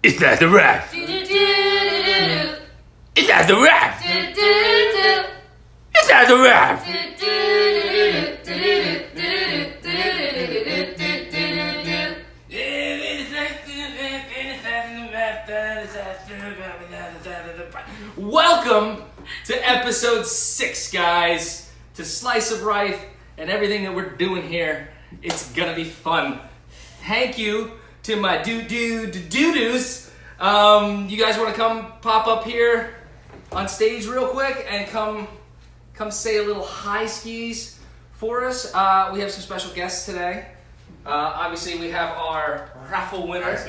Is that the Rife? Is that the Rife? Is that the Rife? Welcome to episode 6, guys. To Slice of Rife and everything that we're doing here. It's gonna be fun. Thank you to my doo-doos. You guys want to come pop up here on stage real quick and come say a little hi skis for us? We have some special guests today. Obviously, we have our raffle winner,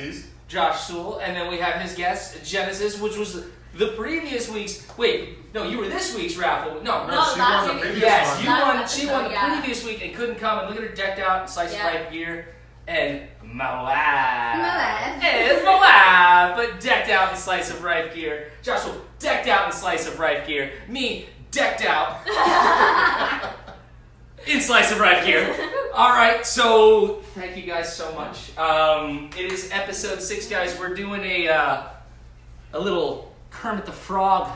Josh Sewell, and then we have his guest, Genesis, which was the previous week's. Wait, no, you were this week's raffle. No, she won the previous one. She won the previous week and couldn't come. And look at her decked out in Slice of Rife gear. And my wife. It's my wife, but decked out in Slice of Rife gear. Joshua decked out in Slice of Rife gear. Me decked out in Slice of Rife gear. All right, so thank you guys so much. It is episode 6, guys. We're doing a little Kermit the Frog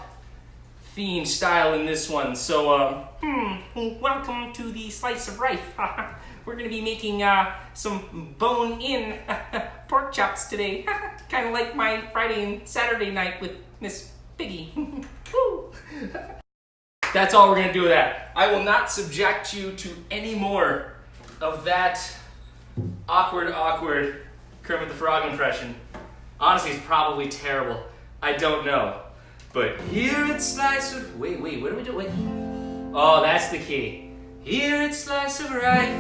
theme style in this one. So, welcome to the Slice of Rife. We're going to be making some bone-in pork chops today. Kind of like my Friday and Saturday night with Miss Piggy. That's all we're going to do with that. I will not subject you to any more of that awkward Kermit the Frog impression. Honestly, it's probably terrible. I don't know. But here at Slice of... Wait, what do we do? Wait. Oh, that's the key. Here at Slice of Rife.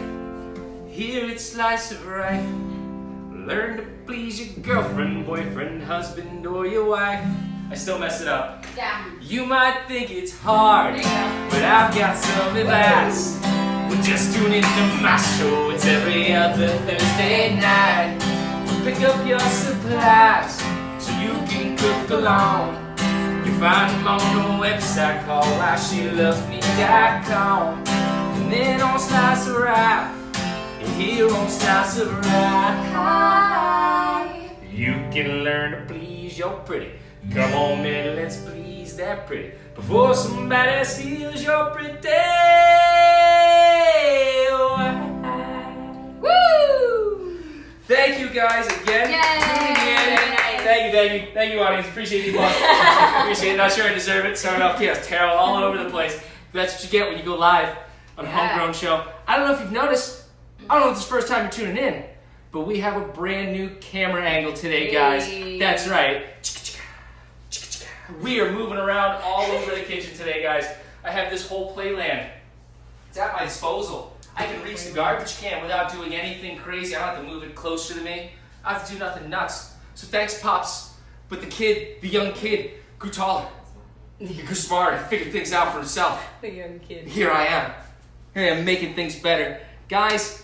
Here at Slice of Rife, learn to please your girlfriend, boyfriend, husband, or your wife. I still mess it up. Yeah. You might think it's hard, but I've got some advice. Well, just tune into my show. It's every other Thursday night. Pick up your supplies so you can cook along. You find them on the website called WhySheLovesMe.com. And then on Slice of Rife, here on Slice of Rife, you can learn to please your pretty. Come on, man, let's please that pretty before somebody steals your pretty wife. Woo! Thank you guys again. Yay! Tuning in. Thank you, audience. Appreciate you much. Appreciate it. Not sure I deserve it. Starting off chaos, terrible all over the place. That's what you get when you go live on a homegrown show. I don't know if you've noticed. I don't know if it's the first time you're tuning in, but we have a brand new camera angle today, guys. Hey. That's right. We are moving around all over the kitchen today, guys. I have this whole playland. It's at my disposal. I can reach the garbage can without doing anything crazy. I don't have to move it closer to me. I have to do nothing nuts. So thanks, Pops. But the young kid, grew taller. He grew smarter, figured things out for himself. The young kid. Here I am. Here I am making things better. Guys,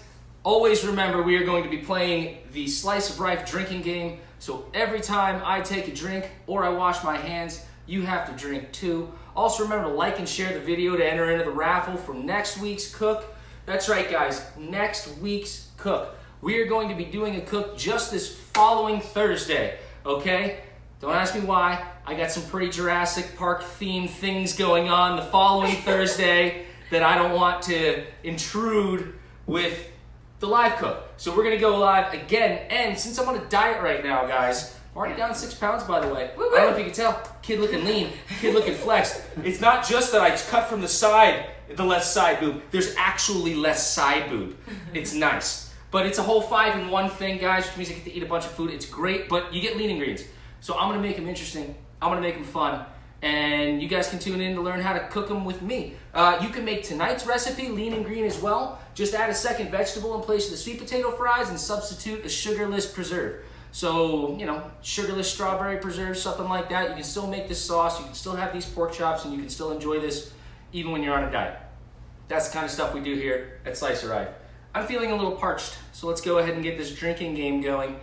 always remember we are going to be playing the Slice of Rife drinking game. So every time I take a drink or I wash my hands, you have to drink too. Also remember to like and share the video to enter into the raffle for next week's cook. That's right, guys, next week's cook. We are going to be doing a cook just this following Thursday, okay? Don't ask me why. I got some pretty Jurassic Park themed things going on the following Thursday that I don't want to intrude with the live cook. So we're gonna go live again, and since I'm on a diet right now, guys, I'm already down 6 pounds, by the way. Woo-woo. I don't know if you can tell. Kid looking lean, kid looking flexed. It's not just that I cut from the side, the left side boob. There's actually less side boob. It's nice. But it's a whole 5-in-1 thing, guys, which means I get to eat a bunch of food. It's great, but you get lean ingredients. So I'm gonna make them interesting. I'm gonna make them fun. And you guys can tune in to learn how to cook them with me. You can make tonight's recipe lean and green as well. Just add a second vegetable in place of the sweet potato fries and substitute a sugarless preserve. So, sugarless strawberry preserve, something like that. You can still make this sauce, you can still have these pork chops, and you can still enjoy this even when you're on a diet. That's the kind of stuff we do here at Slice of Rife. I'm feeling a little parched, so let's go ahead and get this drinking game going.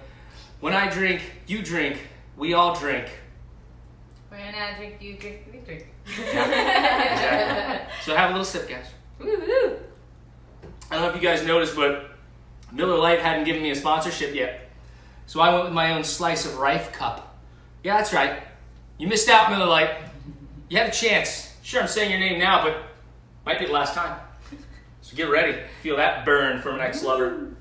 When I drink, you drink, we all drink. When I drink, you drink, we drink. Exactly. So have a little sip, guys. Woo-hoo. I don't know if you guys noticed, but Miller Lite hadn't given me a sponsorship yet. So I went with my own slice of Rife cup. Yeah, that's right. You missed out, Miller Lite. You had a chance. Sure, I'm saying your name now, but might be the last time. So get ready. Feel that burn from an ex-lover.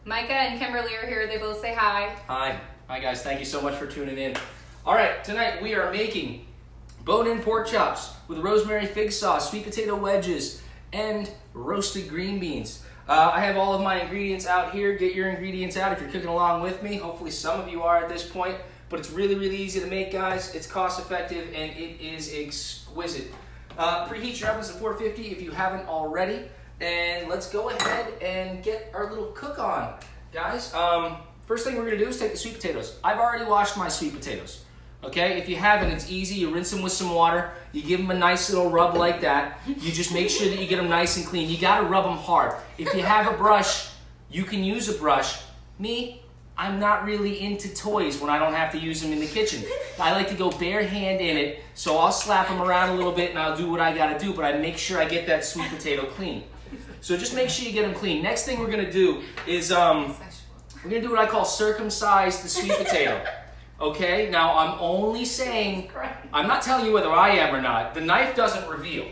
Micah and Kimberly are here. They both say hi. Hi. Hi, guys. Thank you so much for tuning in. All right, tonight we are making bone-in pork chops with rosemary fig sauce, sweet potato wedges, and roasted green beans. I have all of my ingredients out here. Get your ingredients out if you're cooking along with me. Hopefully some of you are at this point. But it's really, really easy to make, guys. It's cost-effective, and it is exquisite. Preheat your ovens to 450 if you haven't already. And let's go ahead and get our little cook on, guys. First thing we're going to do is take the sweet potatoes. I've already washed my sweet potatoes. Okay, if you haven't, it's easy. You rinse them with some water. You give them a nice little rub like that. You just make sure that you get them nice and clean. You got to rub them hard. If you have a brush, you can use a brush. Me, I'm not really into toys when I don't have to use them in the kitchen. I like to go bare hand in it, so I'll slap them around a little bit and I'll do what I got to do, but I make sure I get that sweet potato clean. So just make sure you get them clean. Next thing we're going to do is we're going to do what I call circumcise the sweet potato. Okay, now I'm only saying, I'm not telling you whether I am or not. The knife doesn't reveal,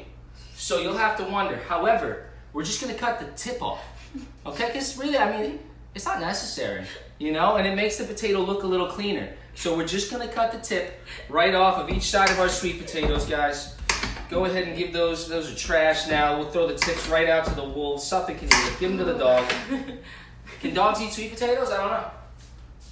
so you'll have to wonder. However, we're just going to cut the tip off, okay? Because really, I mean, it's not necessary, you know, and it makes the potato look a little cleaner. So we're just going to cut the tip right off of each side of our sweet potatoes, guys. Go ahead and give those are trash now. We'll throw the tips right out to the wolves. Something can eat it. Give them to the dog. Can dogs eat sweet potatoes? I don't know.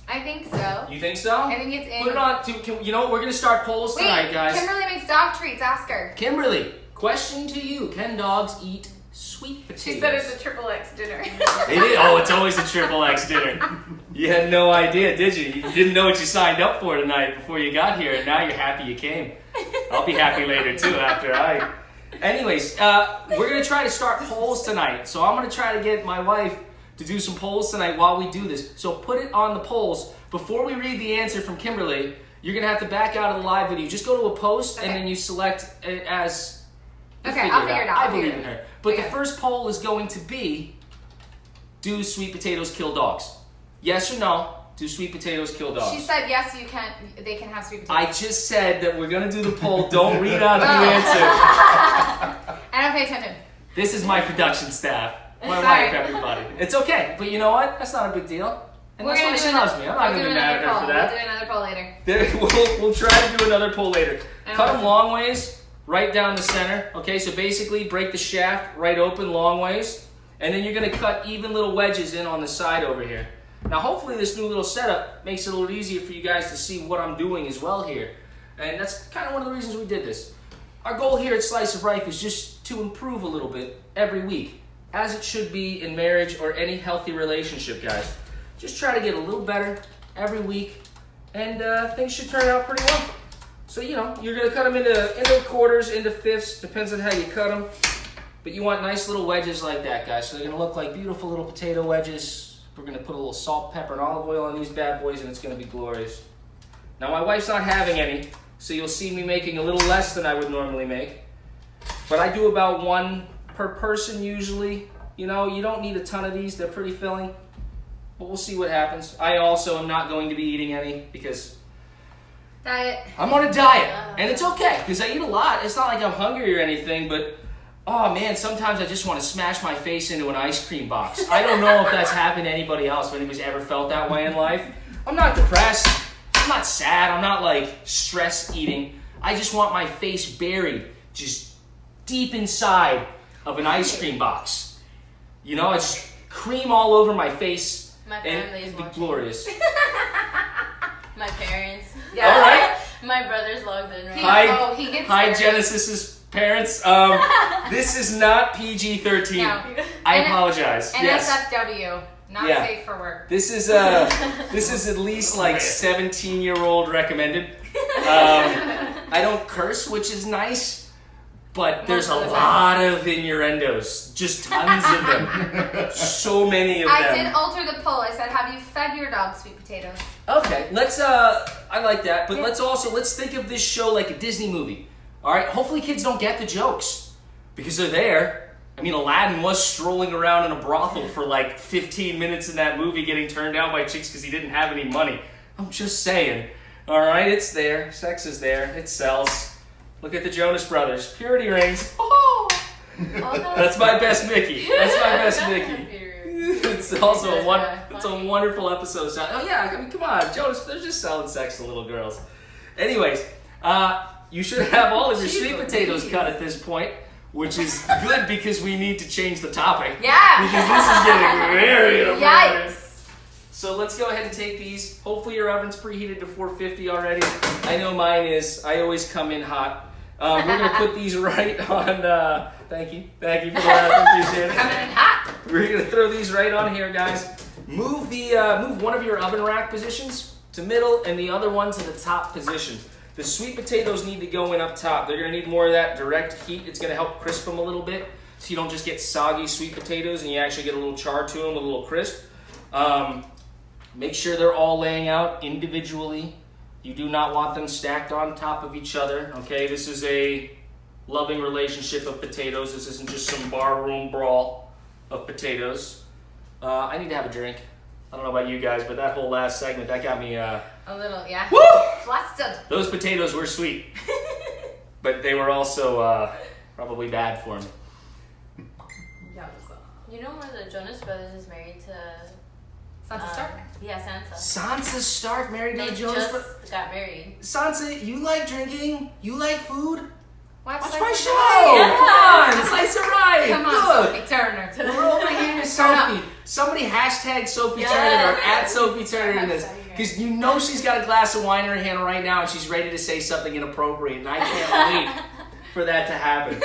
I think so. You think so? I think it's in. Put it on. You know what? We're going to start polls tonight, guys. Kimberly makes dog treats. Ask her. Kimberly, question to you. Can dogs eat sweet potatoes? She said it's a XXX dinner. It is? Oh, it's always a XXX dinner. You had no idea, did you? You didn't know what you signed up for tonight before you got here, and now you're happy you came. I'll be happy later, too, after I... Anyways, we're going to try to start polls tonight. So I'm going to try to get my wife to do some polls tonight while we do this. So put it on the polls. Before we read the answer from Kimberly, you're going to have to back out of the live video. Just go to a post, and then you select it as... Okay, I'll figure it out. I believe in her. But the first poll is going to be, do sweet potatoes kill dogs? Yes or no? Do sweet potatoes kill dogs? She said yes, you can. They can have sweet potatoes. I just said that we're going to do the poll. Don't read out the answer. I don't pay attention. This is my production staff. My Sorry. wife, everybody. It's okay. But you know what? That's not a big deal. And that's why she loves me. I'm not going to be mad at her for that. We'll do another poll later. We'll try to do another poll later. Cut them long ways, right down the center. Okay, so basically break the shaft right open long ways. And then you're going to cut even little wedges in on the side over here. Now hopefully this new little setup makes it a little easier for you guys to see what I'm doing as well here. And that's kind of one of the reasons we did this. Our goal here at Slice of Rife is just to improve a little bit every week, as it should be in marriage or any healthy relationship, guys. Just try to get a little better every week, and things should turn out pretty well. So, you know, you're going to cut them into quarters, into fifths, depends on how you cut them. But you want nice little wedges like that, guys. So they're going to look like beautiful little potato wedges. We're going to put a little salt, pepper, and olive oil on these bad boys, and it's going to be glorious. Now, my wife's not having any, so you'll see me making a little less than I would normally make. But I do about one per person usually. You know, you don't need a ton of these. They're pretty filling. But we'll see what happens. I also am not going to be eating any because Diet. I'm on a diet. And it's okay, because I eat a lot. It's not like I'm hungry or anything, but... Oh man, sometimes I just want to smash my face into an ice cream box. I don't know if that's happened to anybody else, if anybody's ever felt that way in life. I'm not depressed. I'm not sad. I'm not like stress eating. I just want my face buried just deep inside of an ice cream box. You know, I just cream all over my face. My and family is it'd be watching. glorious. My parents. Yeah. All right. My brother's logged in right now. Hi, He gets hi married. Genesis's parents. This is not PG-13. No. I apologize. Yes. NSFW. Not Yeah. safe for work. This is at least like 17-year-old recommended. I don't curse, which is nice, but there's a lot of innuendos. Just tons of them. So many of them. I did alter the poll. I said, have you fed your dog sweet potatoes? Okay, let's I like that, but let's think of this show like a Disney movie. All right, hopefully kids don't get the jokes because they're there. I mean, Aladdin was strolling around in a brothel for like 15 minutes in that movie getting turned down by chicks because he didn't have any money. I'm just saying. All right, it's there. Sex is there. It sells. Look at the Jonas Brothers. Purity rings. Oh, no. That's my best Mickey. That's my best Mickey. It's also it's a wonderful episode. Oh yeah, I mean, come on, Jonas. They're just selling sex to little girls. Anyways, you should have all of your sweet potatoes cut at this point, which is good because we need to change the topic. Yeah. Because this is getting very inappropriate. Yikes. So let's go ahead and take these. Hopefully your oven's preheated to 450 already. I know mine is. I always come in hot. We're going to put these right on... Thank you for that. I appreciate it. Coming in hot. We're going to throw these right on here, guys. Move one of your oven rack positions to middle and the other one to the top position. The sweet potatoes need to go in up top. They're going to need more of that direct heat. It's going to help crisp them a little bit so you don't just get soggy sweet potatoes and you actually get a little char to them, a little crisp. Make sure they're all laying out individually. You do not want them stacked on top of each other, okay? This is a loving relationship of potatoes. This isn't just some barroom brawl of potatoes. I need to have a drink. I don't know about you guys, but that whole last segment, that got me... A little, yeah. Woo! Flustered. Those potatoes were sweet. But they were also probably bad for me. You know one of the Jonas Brothers is married to... Sansa Stark? Yeah, Sansa. Sansa Stark married to They Jonas just got married. Sansa, you like drinking? You like food? Watch Watch Slice my of show! Life. Come on! Slice of Rife! Come on, Look! Sophie Turner. We're over here, Sophie. Somebody hashtag Sophie Turner or at Sophie Turner in this. Because you know she's got a glass of wine in her hand right now and she's ready to say something inappropriate. And I can't wait for that to happen.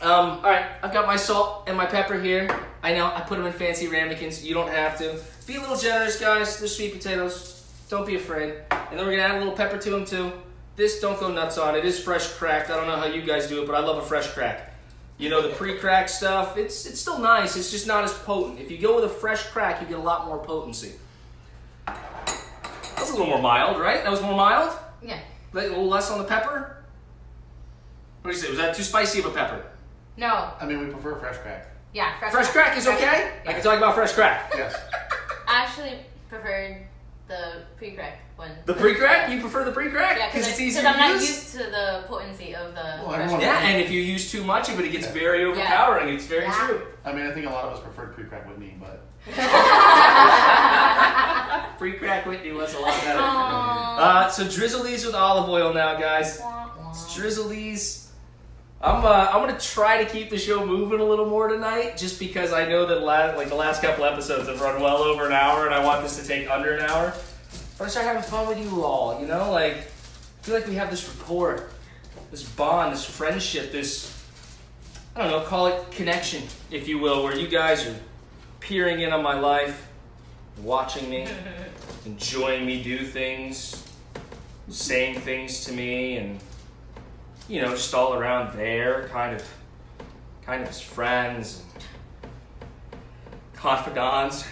Alright, I've got my salt and my pepper here. I know, I put them in fancy ramekins. You don't have to. Be a little generous, guys. They're sweet potatoes. Don't be afraid. And then we're going to add a little pepper to them, too. This, don't go nuts on it. It is fresh cracked. I don't know how you guys do it, but I love a fresh crack. You know, the pre-cracked stuff, it's still nice. It's just not as potent. If you go with a fresh crack, you get a lot more potency. That's a little more mild, right? That was more mild? Yeah. A little less on the pepper? What do you say? Was that too spicy of a pepper? No. I mean, we prefer fresh crack. Yeah, Fresh crack is okay? I can talk about fresh crack. Yes. I actually preferred the pre-crack one. The pre-crack? You prefer the pre-crack? Yeah, Because it's easier I'm to not use? used to the potency of the Well, fresh everyone- crack. Yeah, and if you use too much of it, it gets very overpowering. It's very true. I mean, I think a lot of us preferred pre-crack with me, but Pre-crack Whitney was a lot better. So drizzle these with olive oil now, guys. Let's drizzle these. I'm gonna try to keep the show moving a little more tonight, just because I know that the last couple episodes have run well over an hour, and I want this to take under an hour. But I start having fun with you all, you know? Like, I feel like we have this rapport, this bond, this friendship, this, I don't know, call it connection, if you will, where you guys are peering in on my life, watching me, enjoying me do things, saying things to me, and, you know, just all around there, kind of as friends and confidants.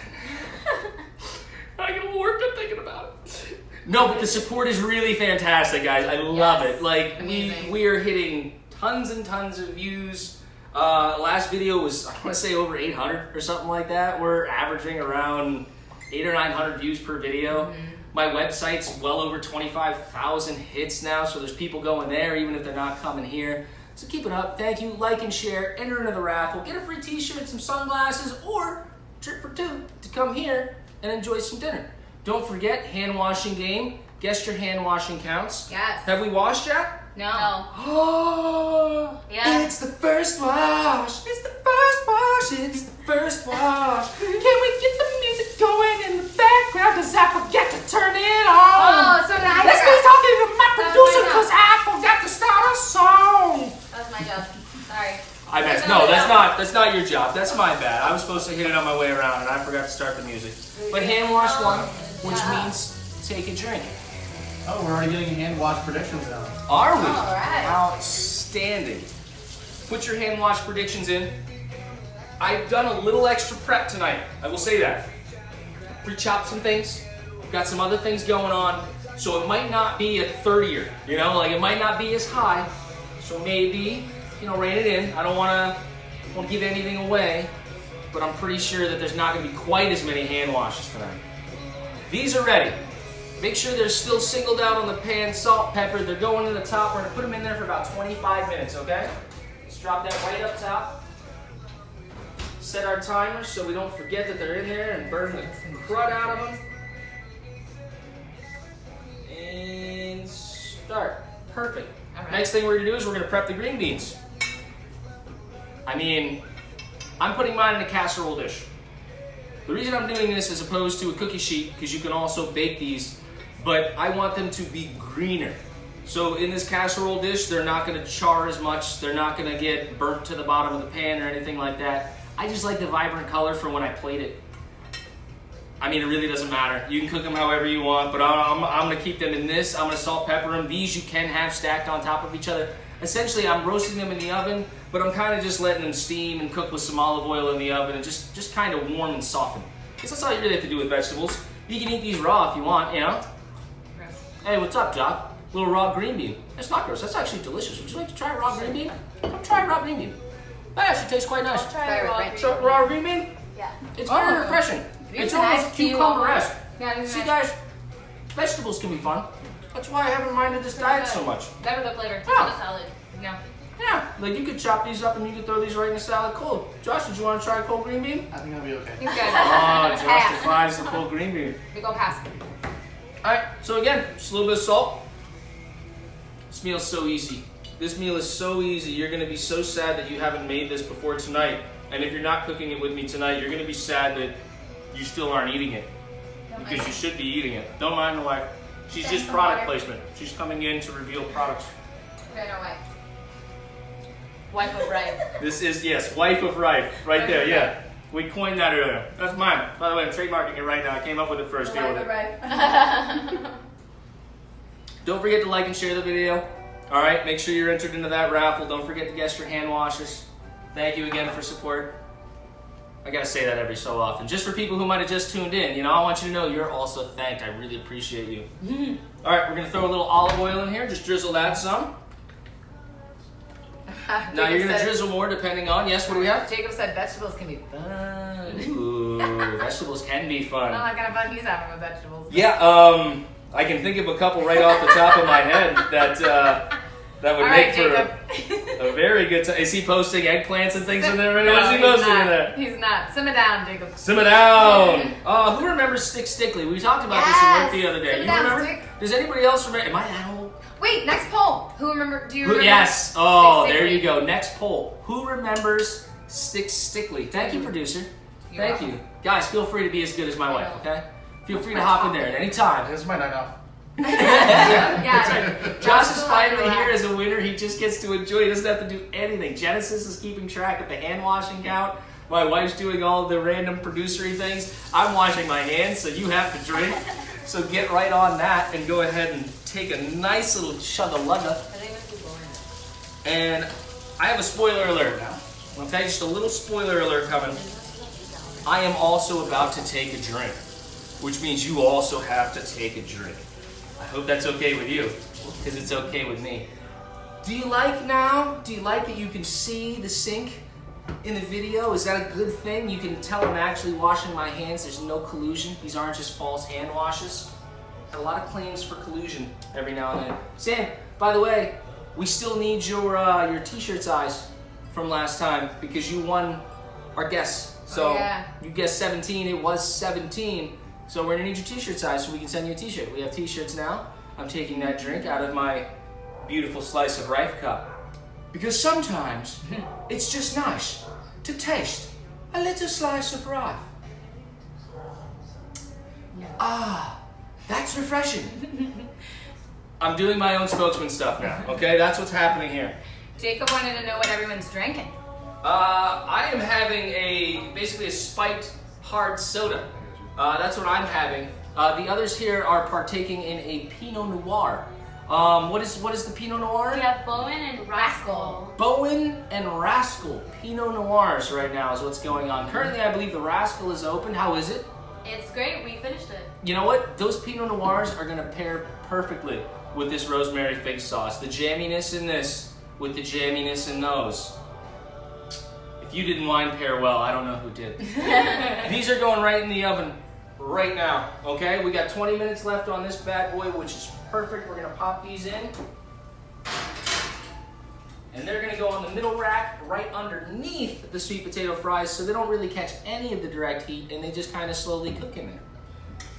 I get a little worked up thinking about it. No, but the support is really fantastic, guys. I love it. Like, we are hitting tons and tons of views. Last video was, I want to say, over 800 or something like that. We're averaging around 800 or 900 views per video. Mm-hmm. My website's well over 25,000 hits now, so there's people going there even if they're not coming here. So keep it up. Thank you. Like and share. Enter into the raffle. Get a free t-shirt, some sunglasses, or a trip for two to come here and enjoy some dinner. Don't forget, hand washing game. Guess your hand washing counts. Yes. Have we washed yet? No. Oh, Yeah. It's the first wash. It's the first wash. It's the first wash. Can we get the music going in the background? Cause I forget to turn it on. Oh, so nice. Let's be talking to my That was producer my cause I forgot to start a song. That's my job. Sorry. I messed. No, that's not your job. That's my bad. I was supposed to hit it on my way around and I forgot to start the music. But hand wash one, which means take a drink. oh, we're already getting hand wash predictions now. Are we? All right. Outstanding. Put your hand wash predictions in. I've done a little extra prep tonight. I will say that. Pre-chopped some things. Got some other things going on. So it might not be a 30er. You know, like it might not be as high. So maybe, you know, rein it in. I don't want to I won't give anything away, but I'm pretty sure that there's not going to be quite as many hand washes tonight. These are ready. Make sure they're still singled out on the pan, salt, pepper. They're going in the top. We're going to put them in there for about 25 minutes, okay? Let's drop that right up top. Set our timer so we don't forget that they're in there and burn the crud out of them. And start. Perfect. All right. Next thing we're going to do is we're going to prep the green beans. I mean, I'm putting mine in a casserole dish. The reason I'm doing this as opposed to a cookie sheet, because you can also bake these, but I want them to be greener. So in this casserole dish, they're not going to char as much. They're not going to get burnt to the bottom of the pan or anything like that. I just like the vibrant color for when I plate it. I mean, it really doesn't matter. You can cook them however you want, but I'm going to keep them in this. I'm going to salt, pepper them. These you can have stacked on top of each other. Essentially, I'm roasting them in the oven, but I'm kind of just letting them steam and cook with some olive oil in the oven and just kind of warm and soften. Because that's all you really have to do with vegetables. You can eat these raw if you want, you know? Gross. Hey, what's up, Doc? Little raw green bean. It's not gross. That's actually delicious. Would you like to try raw green bean? Come try raw green bean. That actually tastes quite nice. I'll try Very raw rich. green. Raw green bean? Yeah. It's very refreshing. It's almost nice. Do you cucumber-esque. Yeah, it's See, nice. guys, vegetables can be fun. That's why I haven't minded this diet so much. Better the flavor. It's on a salad. No. Yeah, like you could chop these up and you could throw these right in a salad cold. Josh, did you want to try a cold green bean? I think I'll be okay. He's good. Oh, Josh Pass. defines the cold green bean. We go past. Alright, so again, just a little bit of salt. This meal's so easy. This meal is so easy. You're going to be so sad that you haven't made this before tonight. And if you're not cooking it with me tonight, you're going to be sad that you still aren't eating it. Because you should be eating it. Don't mind the wife. She's Send just some product water. placement. She's coming in to reveal products. Okay, no way. Wife of Rife. This is, yes, wife of Rife. Right there, yeah. We coined that earlier. That's mine. By the way, I'm trademarking it right now. I came up with it first. Deal with it. Don't forget to like and share the video. All right, make sure you're entered into that raffle. Don't forget to guess your hand washes. Thank you again for support. I gotta say that every so often. Just for people who might have just tuned in, you know, I want you to know you're also thanked. I really appreciate you. All right, we're gonna throw a little olive oil in here. Just drizzle that some. Now you're gonna drizzle more depending on, yes, what do we have? Jacob said vegetables can be fun. Ooh, vegetables can be fun. I don't know what kind of fun he's having with vegetables. Yeah, I can think of a couple right off the top of my head that would All make right, for a very good time. Is he posting eggplants and things in there? No, What's he he's posting not. in there? He's not. Simmer down, Jacob. Simmer down. Who remembers Stick Stickly? We talked about this at work Yes. the other day. Simmer You down, remember? Stick. Does anybody else remember? Am I that old? Wait, next poll. Do you remember? Yes. Oh, Stick there Stickly? you go. Next poll. Who remembers Stick Stickly? Thank you, producer. You're Thank welcome. you. Guys, feel free to be as good as my wife, okay? Feel free to my hop in topic. there at any time. This is my night off. Yeah. Josh is finally relax. here as a winner. He just gets to enjoy. He doesn't have to do anything. Genesis is keeping track of the hand washing count. My wife's doing all the random producery things. I'm washing my hands, so you have to drink. So get right on that and go ahead and take a nice little chug-a-lugga. I think it's too boring. And I have a spoiler alert now. Okay, just a little spoiler alert coming. I am also about to take a drink, which means you also have to take a drink. I hope that's okay with you, because it's okay with me. Do you like now? Do you like that you can see the sink in the video? Is that a good thing? You can tell I'm actually washing my hands. There's no collusion. These aren't just false hand washes. A lot of claims for collusion every now and then. Sam, by the way, we still need your t-shirt size from last time because you won our guess. So yeah. you guessed 17. It was 17. So we're gonna need your t-shirt size so we can send you a t-shirt. We have t-shirts now. I'm taking that drink out of my beautiful slice of Rife cup. Because sometimes it's just nice to taste a little slice of Rife. Ah, that's refreshing. I'm doing my own spokesman stuff now, okay? That's what's happening here. Jacob wanted to know what everyone's drinking. I am having basically a spiked hard soda. That's what I'm having. The others here are partaking in a Pinot Noir. What is the Pinot Noir? We have Bowen and Rascal. Bowen and Rascal Pinot Noirs right now is what's going on. Currently, I believe the Rascal is open. How is it? It's great. We finished it. You know what? Those Pinot Noirs are going to pair perfectly with this rosemary fig sauce. The jamminess in this with the jamminess in those. If you didn't wine pair well. I don't know who did. These are going right in the oven right now, okay? We got 20 minutes left on this bad boy, which is perfect. We're gonna pop these in. And they're gonna go on the middle rack right underneath the sweet potato fries so they don't really catch any of the direct heat and they just kind of slowly cook in there.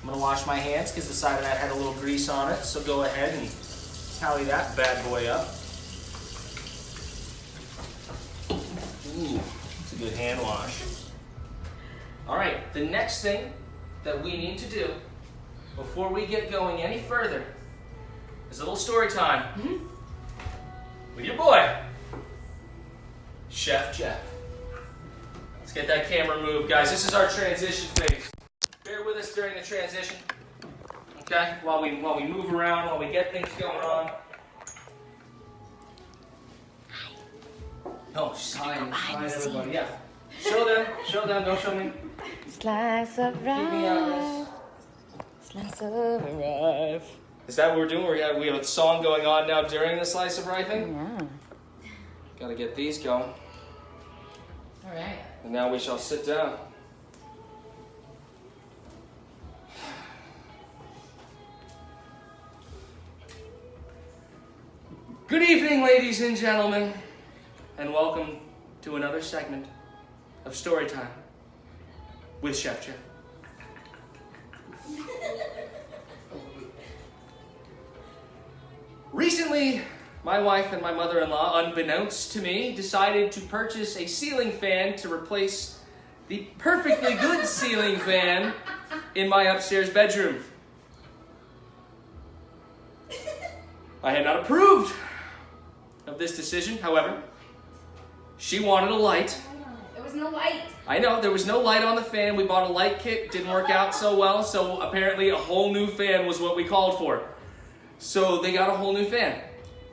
I'm gonna wash my hands because the side of that had a little grease on it, so go ahead and tally that bad boy up. Ooh, it's a good hand wash. All right, the next thing that we need to do before we get going any further is a little story time with your boy, Chef Jeff. Let's get that camera moved, guys. This is our transition phase. Bear with us during the transition, okay? While we move around, while we get things going on. Oh, hi everybody. Yeah. Show them, don't show me. Slice of Keep me out, rice. Slice of rice. Is that what we're doing? We have a song going on now during the slice of rifing? Yeah. Gotta get these going. All right. And now we shall sit down. Good evening, ladies and gentlemen, and welcome to another segment of Storytime with Chef Jeff. Recently, my wife and my mother-in-law, unbeknownst to me, decided to purchase a ceiling fan to replace the perfectly good ceiling fan in my upstairs bedroom. I had not approved of this decision, however. She wanted a light. There was no light. I know, there was no light on the fan. We bought a light kit, didn't work out so well, so apparently a whole new fan was what we called for. So they got a whole new fan.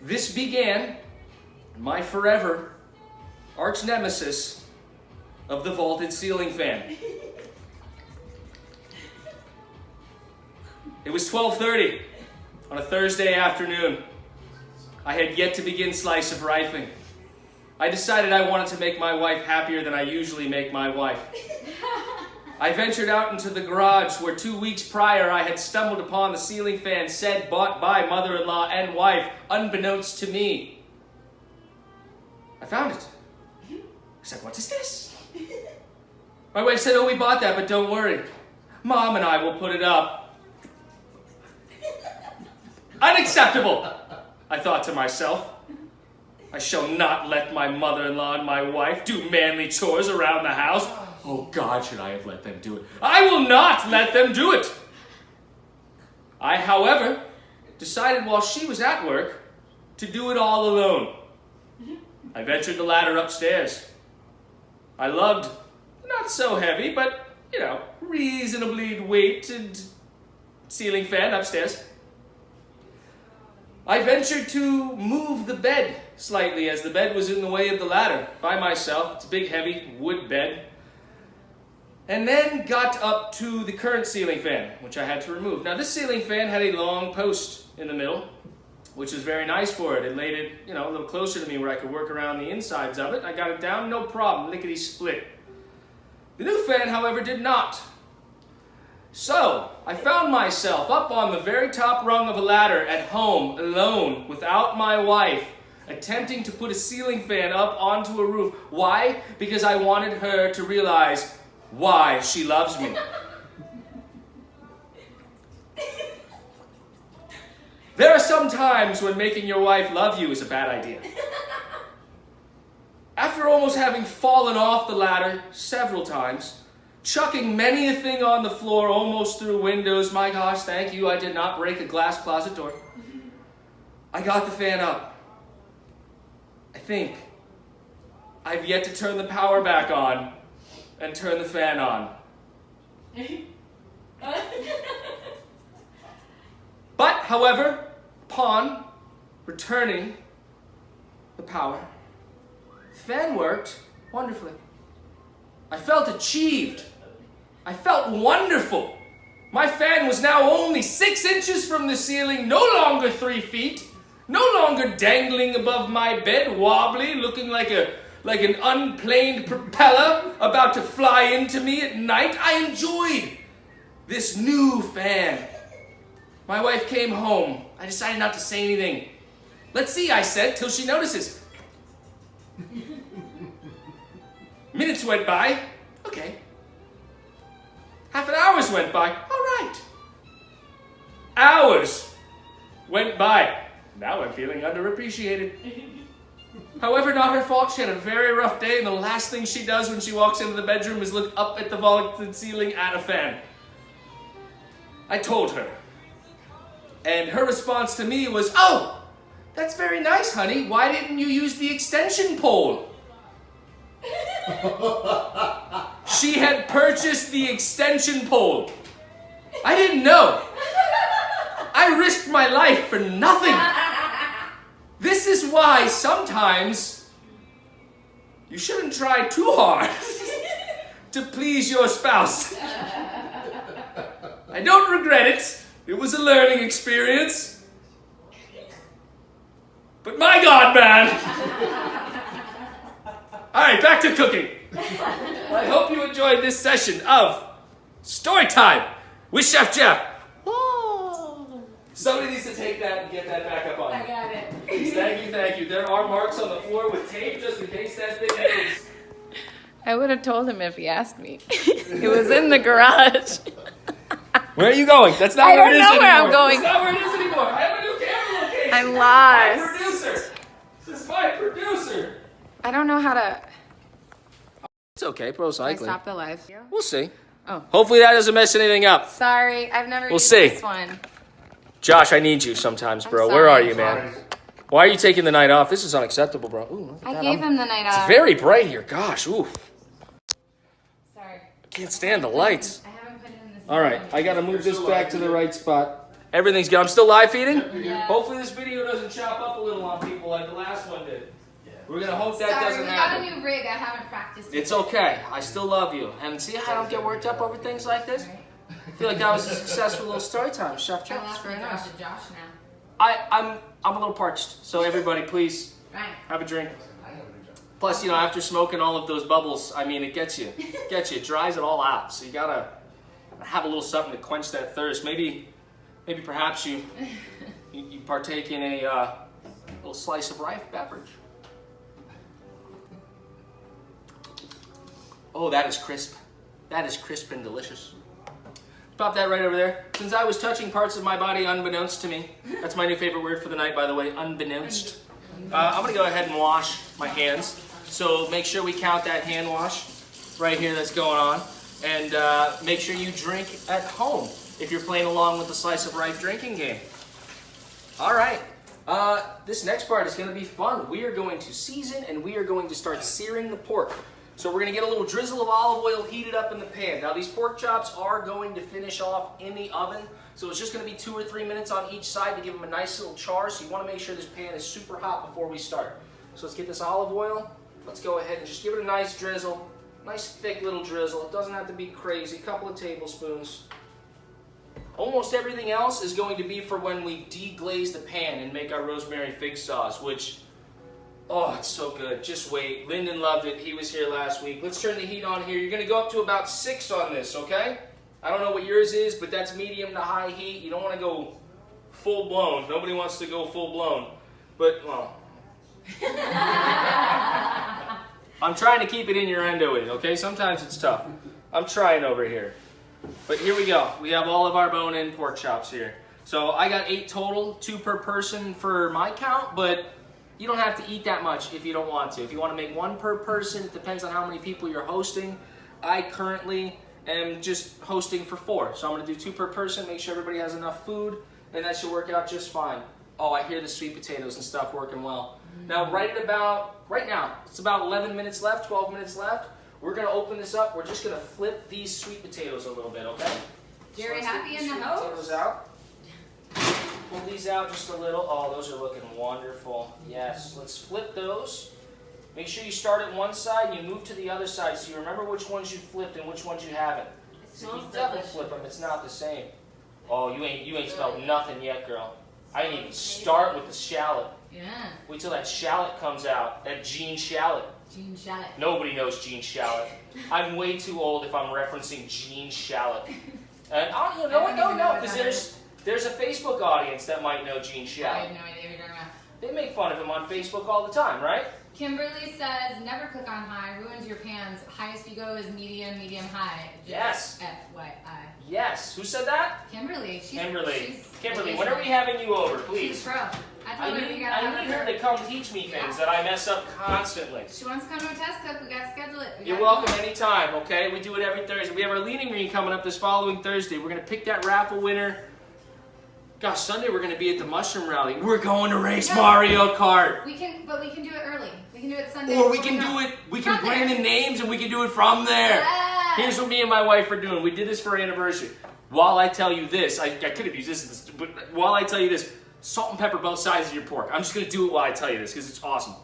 This began my forever arch nemesis of the vaulted ceiling fan. It was 12:30 on a Thursday afternoon. I had yet to begin slice of rifing. I decided I wanted to make my wife happier than I usually make my wife. I ventured out into the garage where 2 weeks prior I had stumbled upon the ceiling fan said bought by mother-in-law and wife, unbeknownst to me. I found it. I said, what is this? My wife said, oh, we bought that, but don't worry. Mom and I will put it up. Unacceptable, I thought to myself. I shall not let my mother-in-law and my wife do manly chores around the house. Oh God, should I have let them do it? I will not let them do it. I, however, decided while she was at work to do it all alone. I ventured the ladder upstairs. I lugged, not so heavy, but, reasonably weighted ceiling fan upstairs. I ventured to move the bed slightly as the bed was in the way of the ladder by myself. It's a big, heavy wood bed. And then got up to the current ceiling fan, which I had to remove. Now, this ceiling fan had a long post in the middle, which was very nice for it. It laid it, a little closer to me where I could work around the insides of it. I got it down, no problem, lickety-split. The new fan, however, did not. So, I found myself up on the very top rung of a ladder at home, alone, without my wife, attempting to put a ceiling fan up onto a roof. Why? Because I wanted her to realize why she loves me. There are some times when making your wife love you is a bad idea. After almost having fallen off the ladder several times, chucking many a thing on the floor, almost through windows, my gosh, thank you, I did not break a glass closet door. I got the fan up. I think I've yet to turn the power back on and turn the fan on. But, however, upon returning the power, the fan worked wonderfully. I felt achieved. I felt wonderful. My fan was now only 6 inches from the ceiling, no longer 3 feet, no longer dangling above my bed, wobbly, looking like like an unplaned propeller about to fly into me at night. I enjoyed this new fan. My wife came home. I decided not to say anything. Let's see, I said, till she notices. Minutes went by. Okay. Half an hour went by. All right. Hours went by. Now I'm feeling underappreciated. However, not her fault. She had a very rough day, and the last thing she does when she walks into the bedroom is look up at the vaulted ceiling at a fan. I told her. And her response to me was, "Oh, that's very nice, honey. Why didn't you use the extension pole?" She had purchased the extension pole. I didn't know. I risked my life for nothing. This is why sometimes you shouldn't try too hard to please your spouse. I don't regret it. It was a learning experience. But my God, man. All right, back to cooking. I hope you enjoyed this session of Story Time with Chef Jeff. Somebody needs to take that and get that back up on you. I got it. Please, thank you. There are marks on the floor with tape just in case that thing moves. I would have told him if he asked me. It was in the garage. Where are you going? That's not I where it don't is know where anymore. I'm going. That's not where it is anymore. I have a new camera location. I'm My lost. producer. This is my producer. I don't know how to. It's okay, pro I cycling. stop the live. We'll see. Oh. Hopefully that doesn't mess anything up. Sorry, I've never We'll used see. this one. Josh, I need you sometimes, I'm bro. sorry. Where are you, Sorry. man? Why are you taking the night off? This is unacceptable, bro. Ooh, look at I that. gave him the night It's off. very bright here. Gosh, ooh. Sorry. Can't stand the lights. I haven't put it in this. All right, I gotta move this back to the right spot. Everything's good. I'm still live feeding? Yeah. Hopefully this video doesn't chop up a little on people like the last one did. Yeah. We're gonna hope that Sorry, doesn't we got happen. a new rig. I haven't practiced. It's okay. I still love you. And see how I don't get worked up over things like this? I feel like that was a successful little story time, Chef I'll Jeff. It's ask very my nice. job to Josh now. I'm a little parched, so everybody please Right. have a drink. Plus, you know, after smoking all of those bubbles, I mean, it gets you. It dries it all out. So you gotta have a little something to quench that thirst. Maybe perhaps you partake in a little slice of Rife beverage. Oh, that is crisp. That is crisp and delicious. Pop that right over there. Since I was touching parts of my body unbeknownst to me, that's my new favorite word for the night, by the way, unbeknownst. I'm gonna go ahead and wash my hands. So make sure we count that hand wash right here that's going on. And make sure you drink at home if you're playing along with the Slice of Rife drinking game. All right. This next part is gonna be fun. We are going to season and we are going to start searing the pork. So we're going to get a little drizzle of olive oil heated up in the pan. Now these pork chops are going to finish off in the oven. So it's just going to be 2 or 3 minutes on each side to give them a nice little char. So you want to make sure this pan is super hot before we start. So let's get this olive oil. Let's go ahead and just give it a nice drizzle. Nice thick little drizzle. It doesn't have to be crazy. A couple of tablespoons. Almost everything else is going to be for when we deglaze the pan and make our rosemary fig sauce, which... oh, it's so good. Just wait. Lyndon loved it. He was here last week. Let's turn the heat on here. You're going to go up to about 6 on this, okay? I don't know what yours is, but that's medium to high heat. You don't want to go full blown. Nobody wants to go full blown. But, well. I'm trying to keep it innuendo with it, okay? Sometimes it's tough. I'm trying over here. But here we go. We have all of our bone-in pork chops here. So I got 8 total, 2 per person for my count, but... you don't have to eat that much if you don't want to. If you want to make 1 per person, it depends on how many people you're hosting. I currently am just hosting for 4. So I'm going to do 2 per person, make sure everybody has enough food, and that should work out just fine. Oh, I hear the sweet potatoes and stuff working well. Now, right now, it's about 11 minutes left, 12 minutes left. We're going to open this up. We're just going to flip these sweet potatoes a little bit, okay? Jerry, let's get happy these in the sweet house? potatoes out. Pull these out just a little. Oh, those are looking wonderful. Yes, let's flip those. Make sure you start at one side and you move to the other side so you remember which ones you flipped and which ones you haven't. If you double flip them, it's not the same. Oh, you ain't smelled nothing yet, girl. I didn't even start with the shallot. Yeah. Wait till that shallot comes out, that Jean shallot. Gene Shalit. Nobody knows Gene Shalit. I'm way too old if I'm referencing Gene Shalit. And no one don't know, because there's a Facebook audience that might know Gene I Shalit. have no idea what you're talking about. They make fun of him on Facebook all the time, right? Kimberly says, never click on high, ruins your pans. Highest you go is medium, medium high. Yes. FYI. Yes. Who said that? Kimberly. Kimberly, She's when are we having you over, She's please? pro. I need her to come teach me things that I mess up constantly. She wants to come to a test cook. We gotta schedule it. You're welcome anytime, okay? We do it every Thursday. We have our leaning green coming up this following Thursday. We're going to pick that raffle winner. Gosh, Sunday we're going to be at the Mushroom Rally. We're going to race Mario Kart. We can do it early. We can do it Sunday. Or we can do it, we can bring the names and we can do it from there. Yeah. Here's what me and my wife are doing. We did this for our anniversary. While I tell you this, I could have used this, but while I tell you this, salt and pepper both sides of your pork. I'm just going to do it while I tell you this because it's awesome.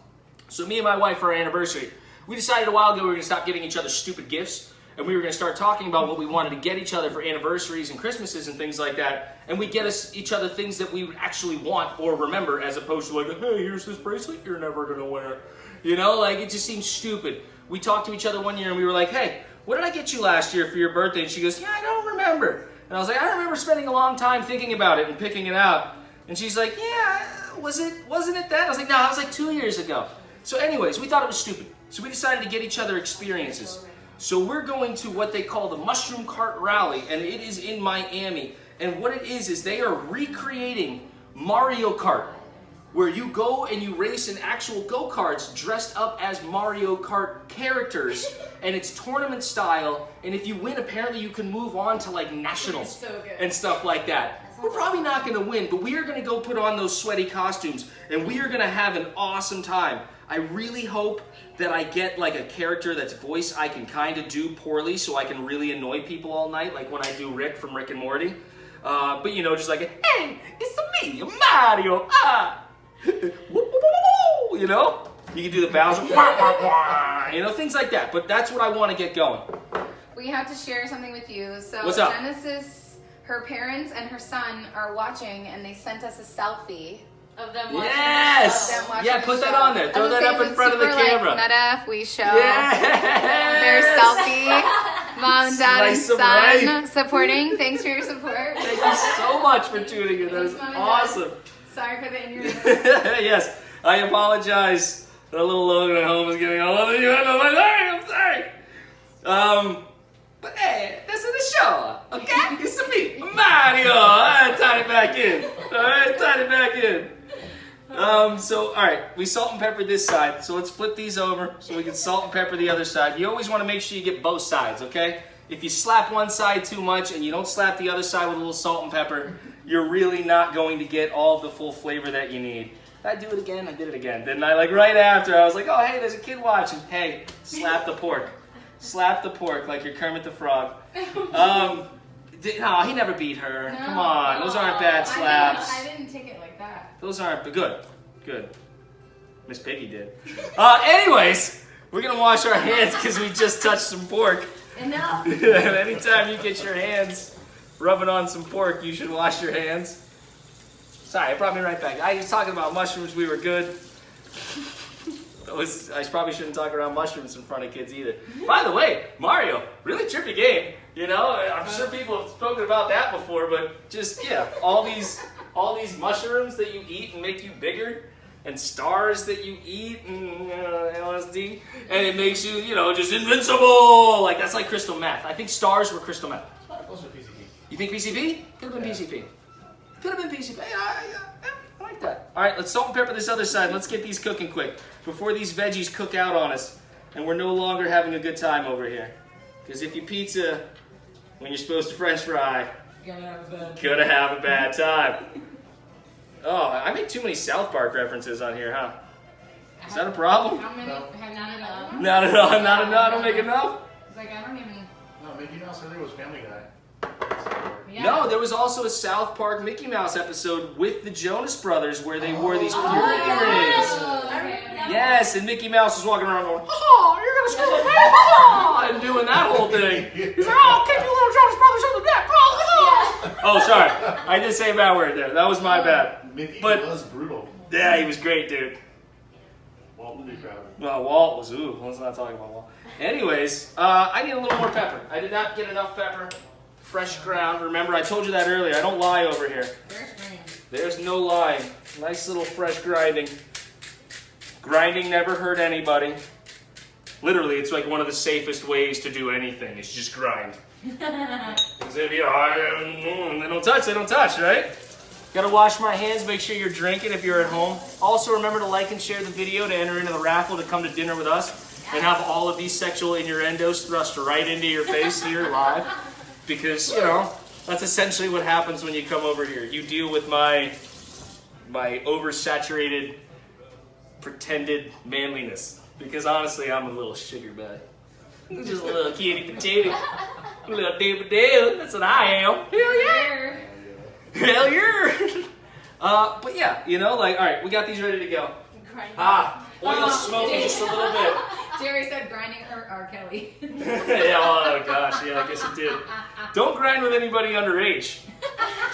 So me and my wife for our anniversary, we decided a while ago we were going to stop giving each other stupid gifts and we were going to start talking about what we wanted to get each other for anniversaries and Christmases and things like that. And we get each other things that we would actually want or remember as opposed to like, hey, here's this bracelet you're never going to wear. You know, like it just seems stupid. We talked to each other one year and we were like, hey, what did I get you last year for your birthday? And she goes, yeah, I don't remember. And I was like, I remember spending a long time thinking about it and picking it out. And she's like, yeah, wasn't it that? I was like, no, it was like 2 years ago. So anyways, we thought it was stupid. So we decided to get each other experiences. So we're going to what they call the Mushroom Kart Rally, and it is in Miami. And what it is they are recreating Mario Kart, where you go and you race in actual go-karts dressed up as Mario Kart characters, and it's tournament style, and if you win, apparently you can move on to like nationals So good. and stuff like that. We're probably not going to win, but we are going to go put on those sweaty costumes, and we are going to have an awesome time. I really hope that I get like a character that's voice I can kind of do poorly so I can really annoy people all night, like when I do Rick from Rick and Morty. But you know, just like, hey, it's me, Mario, you know? You can do the Bowser, you know, things like that. But that's what I want to get going. We have to share something with you. So What's up? Genesis, her parents and her son are watching, and they sent us a selfie. Of them watching Yes! Of them watching Yeah, the put that show. on there. Throw And that the up things in front of the super, camera. Like, meta, we show Yes! their selfie. Mom, dad, and Slice 'em son right. supporting. Thanks for your support. Thank you so much for tuning in. That is Thanks, Mom and awesome. Sorry for the injury. Yes, I apologize that a little Logan at home is getting all over you. I'm sorry. But hey, this is the show, okay? It's me, Mario. Alright, tie it back in. Alright, tie it back in. So, alright, we salt and pepper this side. So let's flip these over so we can salt and pepper the other side. You always want to make sure you get both sides, okay? If you slap one side too much and you don't slap the other side with a little salt and pepper, you're really not going to get all of the full flavor that you need. Did I do it again? I did it again, didn't I? Like right after, I was like, oh, hey, there's a kid watching. Hey, slap the pork. Slap the pork like you're Kermit the Frog. No, he never beat her. No. Come on, those aren't bad slaps. I didn't take it like that. Those aren't good. Miss Piggy did. Anyways, we're gonna wash our hands because we just touched some pork. Enough. And anytime you get your hands rubbing on some pork, you should wash your hands. Sorry, it brought me right back. I was talking about mushrooms. We were good. I probably shouldn't talk around mushrooms in front of kids either. By the way, Mario, really trippy game. You know, I'm sure people have spoken about that before, but just, yeah, all these mushrooms that you eat and make you bigger, and stars that you eat and LSD, and it makes you, you know, just invincible. Like, that's like crystal meth. I think stars were crystal meth. Closer to PCP. You think PCP? Could have been PCP. Could have been PCP. Yeah, I like that. All right, let's salt and pepper this other side. Let's get these cooking quick before these veggies cook out on us and we're no longer having a good time over here. Because if you pizza when you're supposed to French fry, gonna have a bad time. Oh, I make too many South Park references on here, huh? Is that a problem? How many? Have not enough? Not at all. Not enough. I don't make enough. It's like, I don't even. No, Mickey Mouse earlier was Family Guy. Yeah. No, there was also a South Park Mickey Mouse episode with the Jonas Brothers where they wore these purity rings. Oh, okay. Yes, and Mickey Mouse was walking around going, "Oh, you're gonna screw with me!" Oh, and doing that whole thing. He's like, "Oh, kick you little Jonas Brothers in the neck!" Oh, sorry, I did say a bad word there. That was my bad. Mickey But- was brutal. Yeah, he was great, dude. Walt would be proud. Well, Walt was, ooh, let's not talk about Walt. Anyways, I need a little more pepper. I did not get enough pepper. Fresh ground. Remember, I told you that earlier. I don't lie over here. There's no lying. Nice little fresh grinding. Grinding never hurt anybody. Literally, it's like one of the safest ways to do anything. It's just grind. Because if you they don't touch, right? Gotta wash my hands, make sure you're drinking if you're at home. Also, remember to like and share the video to enter into the raffle to come to dinner with us and have all of these sexual innuendos thrust right into your face here live. Because, you know, that's essentially what happens when you come over here. You deal with my oversaturated, pretended manliness. Because honestly, I'm a little sugar bag. I'm just a little kitty potato. A little dip-a-dip. That's what I am. Hell yeah. Hell yeah. But yeah, you know, like, all right, we got these ready to go. Oil smoking just a little bit. Jerry said grinding hurt R. Kelly. Yeah, oh gosh, yeah, I guess it did. Don't grind with anybody underage.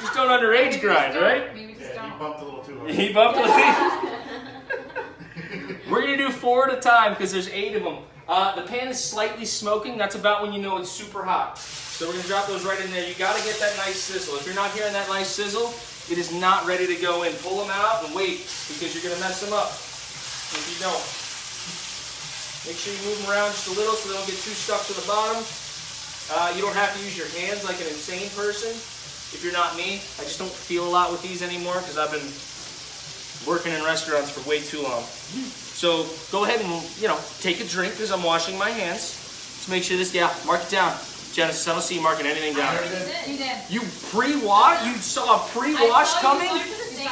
Just don't underage grind, right? Maybe just Yeah, don't. he bumped a little too hard. He bumped the We're gonna do 4 at a time because there's 8 of them. The pan is slightly smoking. That's about when you know it's super hot. So we're gonna drop those right in there. You gotta get that nice sizzle. If you're not hearing that nice sizzle, it is not ready to go in. Pull them out and wait because you're gonna mess them up if you don't. Make sure you move them around just a little so they don't get too stuck to the bottom. You don't have to use your hands like an insane person if you're not me. I just don't feel a lot with these anymore because I've been working in restaurants for way too long. So go ahead and, you know, take a drink because I'm washing my hands. Let's make sure this, mark it down. Genesis, I don't see you marking anything down. You did. You pre-wash? You saw a pre-wash coming? She's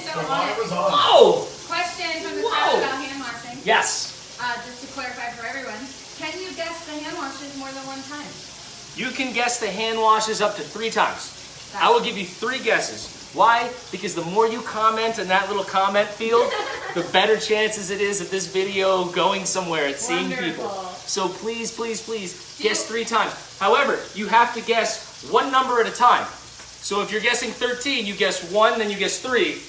so The on water it. was on. Whoa! Question from the Whoa. crowd about hand washing. Yes. Just to clarify for everyone, can you guess the hand washes more than one time? You can guess the hand washes up to 3 times. I will give you 3 guesses. Why? Because the more you comment in that little comment field, the better chances it is of this video going somewhere and seeing people. So please, please, please, guess 3 times. However, you have to guess one number at a time. So if you're guessing 13, you guess 1, then you guess 3,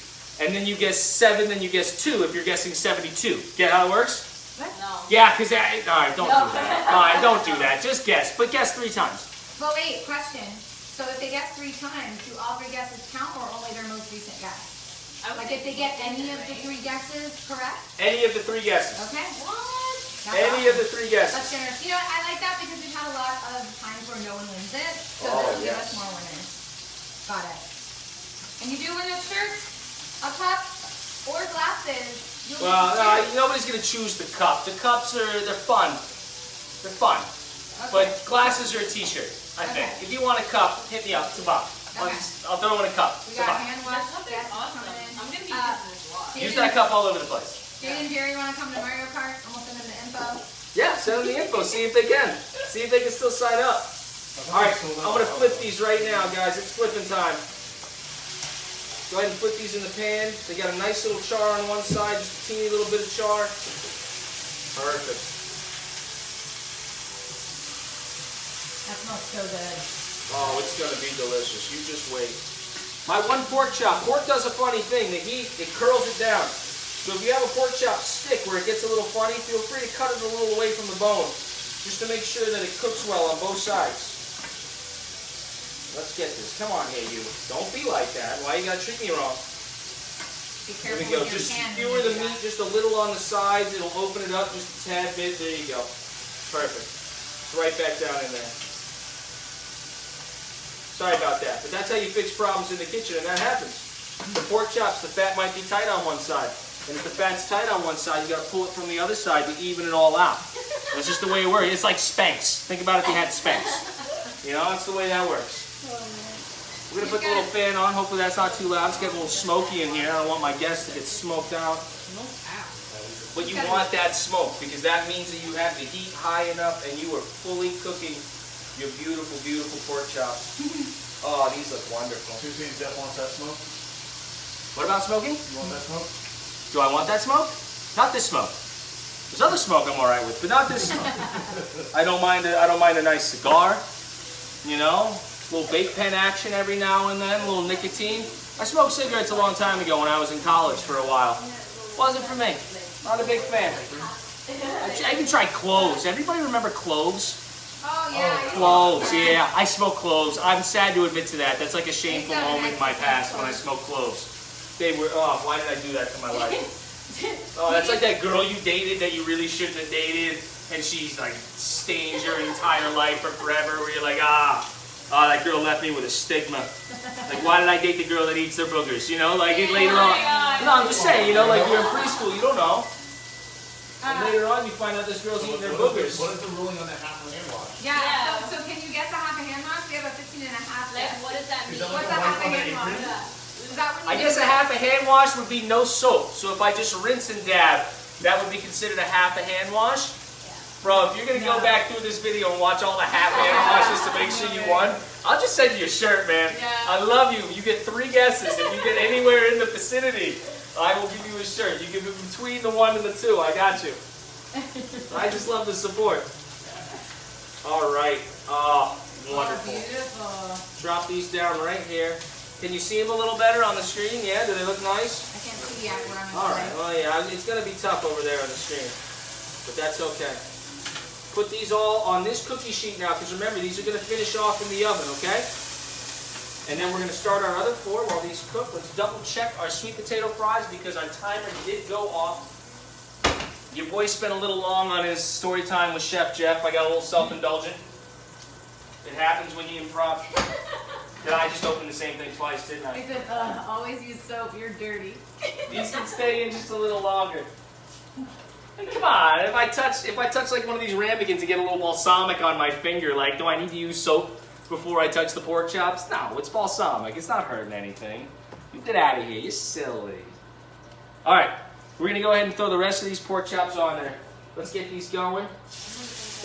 and then you guess 7, then you guess 2 if you're guessing 72. Get how it works? No. Yeah, because, all right, don't do that. All right, don't do that. Just guess, but guess 3 times. But wait, question. So if they guess 3 times, do all 3 guesses count or only their most recent guess? Like if they get any of the 3 guesses correct? Any of the 3 guesses. Okay. What? Any of the 3 guesses. That's generous. You know what? I like that because we've had a lot of times where no one wins it. So this will give us more winners. Got it. And you do win a shirt, a cup, or glasses. You'll Well, get to choose. nobody's going to choose the cup. The cups they're fun. They're fun. Okay. But glasses are a t-shirt, I think. Okay. If you want a cup, hit me up. It's a buck. Okay. I'll throw in a cup. We It's a got buck. hand wash. That's Yes, awesome. coming in. I'm gonna be using this a lot. Use that cup all over the place. Jade and Jerry want to come to Mario Kart? I'm gonna send them the info. Yeah, send them the info. See if they can. See if they can still sign up. All right, I'm going to flip these right now, guys. It's flipping time. Go ahead and put these in the pan. They got a nice little char on one side, just a teeny little bit of char. Perfect. That smells so good. Oh, it's going to be delicious. You just wait. My one pork chop. Pork does a funny thing. The heat, it curls it down. So if you have a pork chop stick where it gets a little funny, feel free to cut it a little away from the bone, just to make sure that it cooks well on both sides. Let's get this. Come on, hey you. Don't be like that. Why you gotta treat me wrong? Be There careful we go. with your Just hand skewer when you the do meat that. just a little on the sides. It'll open it up just a tad bit. There you go. Perfect. It's right back down in there. Sorry about that, but that's how you fix problems in the kitchen, and that happens. The pork chops, the fat might be tight on one side. And if the fat's tight on one side, you gotta pull it from the other side to even it all out. That's just the way it works. It's like Spanx. Think about if you had Spanx. You know, that's the way that works. We're gonna put the little fan on. Hopefully that's not too loud. It's getting a little smoky in here. I don't want my guests to get smoked out. But you want that smoke because that means that you have the heat high enough and you are fully cooking your beautiful, beautiful pork chops. Oh, these look wonderful. Susie and Jeff wants that smoke. What about smoking? You want that smoke? Do I want that smoke? Not this smoke. There's other smoke I'm all right with, but not this smoke. I don't mind a nice cigar. You know, a little vape pen action every now and then, a little nicotine. I smoked cigarettes a long time ago when I was in college for a while. Wasn't for me. Not a big fan. I even tried cloves. Everybody remember cloves? Oh yeah. Cloves, yeah. I smoke cloves. I'm sad to admit to that. That's like a shameful moment in my past when I smoked cloves. They were, oh, why did I do that to my life? Oh, that's like that girl you dated that you really shouldn't have dated, and she's like stains your entire life for forever, where you're like, that girl left me with a stigma. Like, why did I date the girl that eats their boogers? You know, like later on. No, I'm just saying, you know, like you're in preschool, you don't know. And later on, you find out this girl's eating their boogers. What is the ruling on that half a hand wash? Yeah. So can you guess a half a hand wash? We have a 15 and a half. Like, what does that mean? What's a half a hand wash? Is that when I you guess do a half a hand wash would be no soap. So if I just rinse and dab, that would be considered a half a hand wash. Bro, if you're gonna go back through this video and watch all the half hand washes to make sure you won, I'll just send you a shirt, man. Yeah. I love you. You get 3 guesses. If you get anywhere in the vicinity, I will give you a shirt. You give it between the 1 and the 2. I got you. I just love the support. All right. Oh, wonderful. Beautiful. Drop these down right here. Can you see them a little better on the screen? Yeah, do they look nice? I can't see the actor on All right. Well, yeah, it's going to be tough over there on the screen, but that's okay. Put these all on this cookie sheet now, because remember, these are going to finish off in the oven, okay? And then we're going to start our other 4 while these cook. Let's double check our sweet potato fries because our timer did go off. Your boy spent a little long on his story time with Chef Jeff. I got a little self-indulgent. It happens when you improv. Did I just open the same thing twice, didn't I? I said, always use soap. You're dirty. These can stay in just a little longer. Come on, if I touch like one of these ramekins to get a little balsamic on my finger, like, do I need to use soap before I touch the pork chops? No, it's balsamic. It's not hurting anything. You get out of here. You're silly. All right, we're gonna go ahead and throw the rest of these pork chops on there. Let's get these going.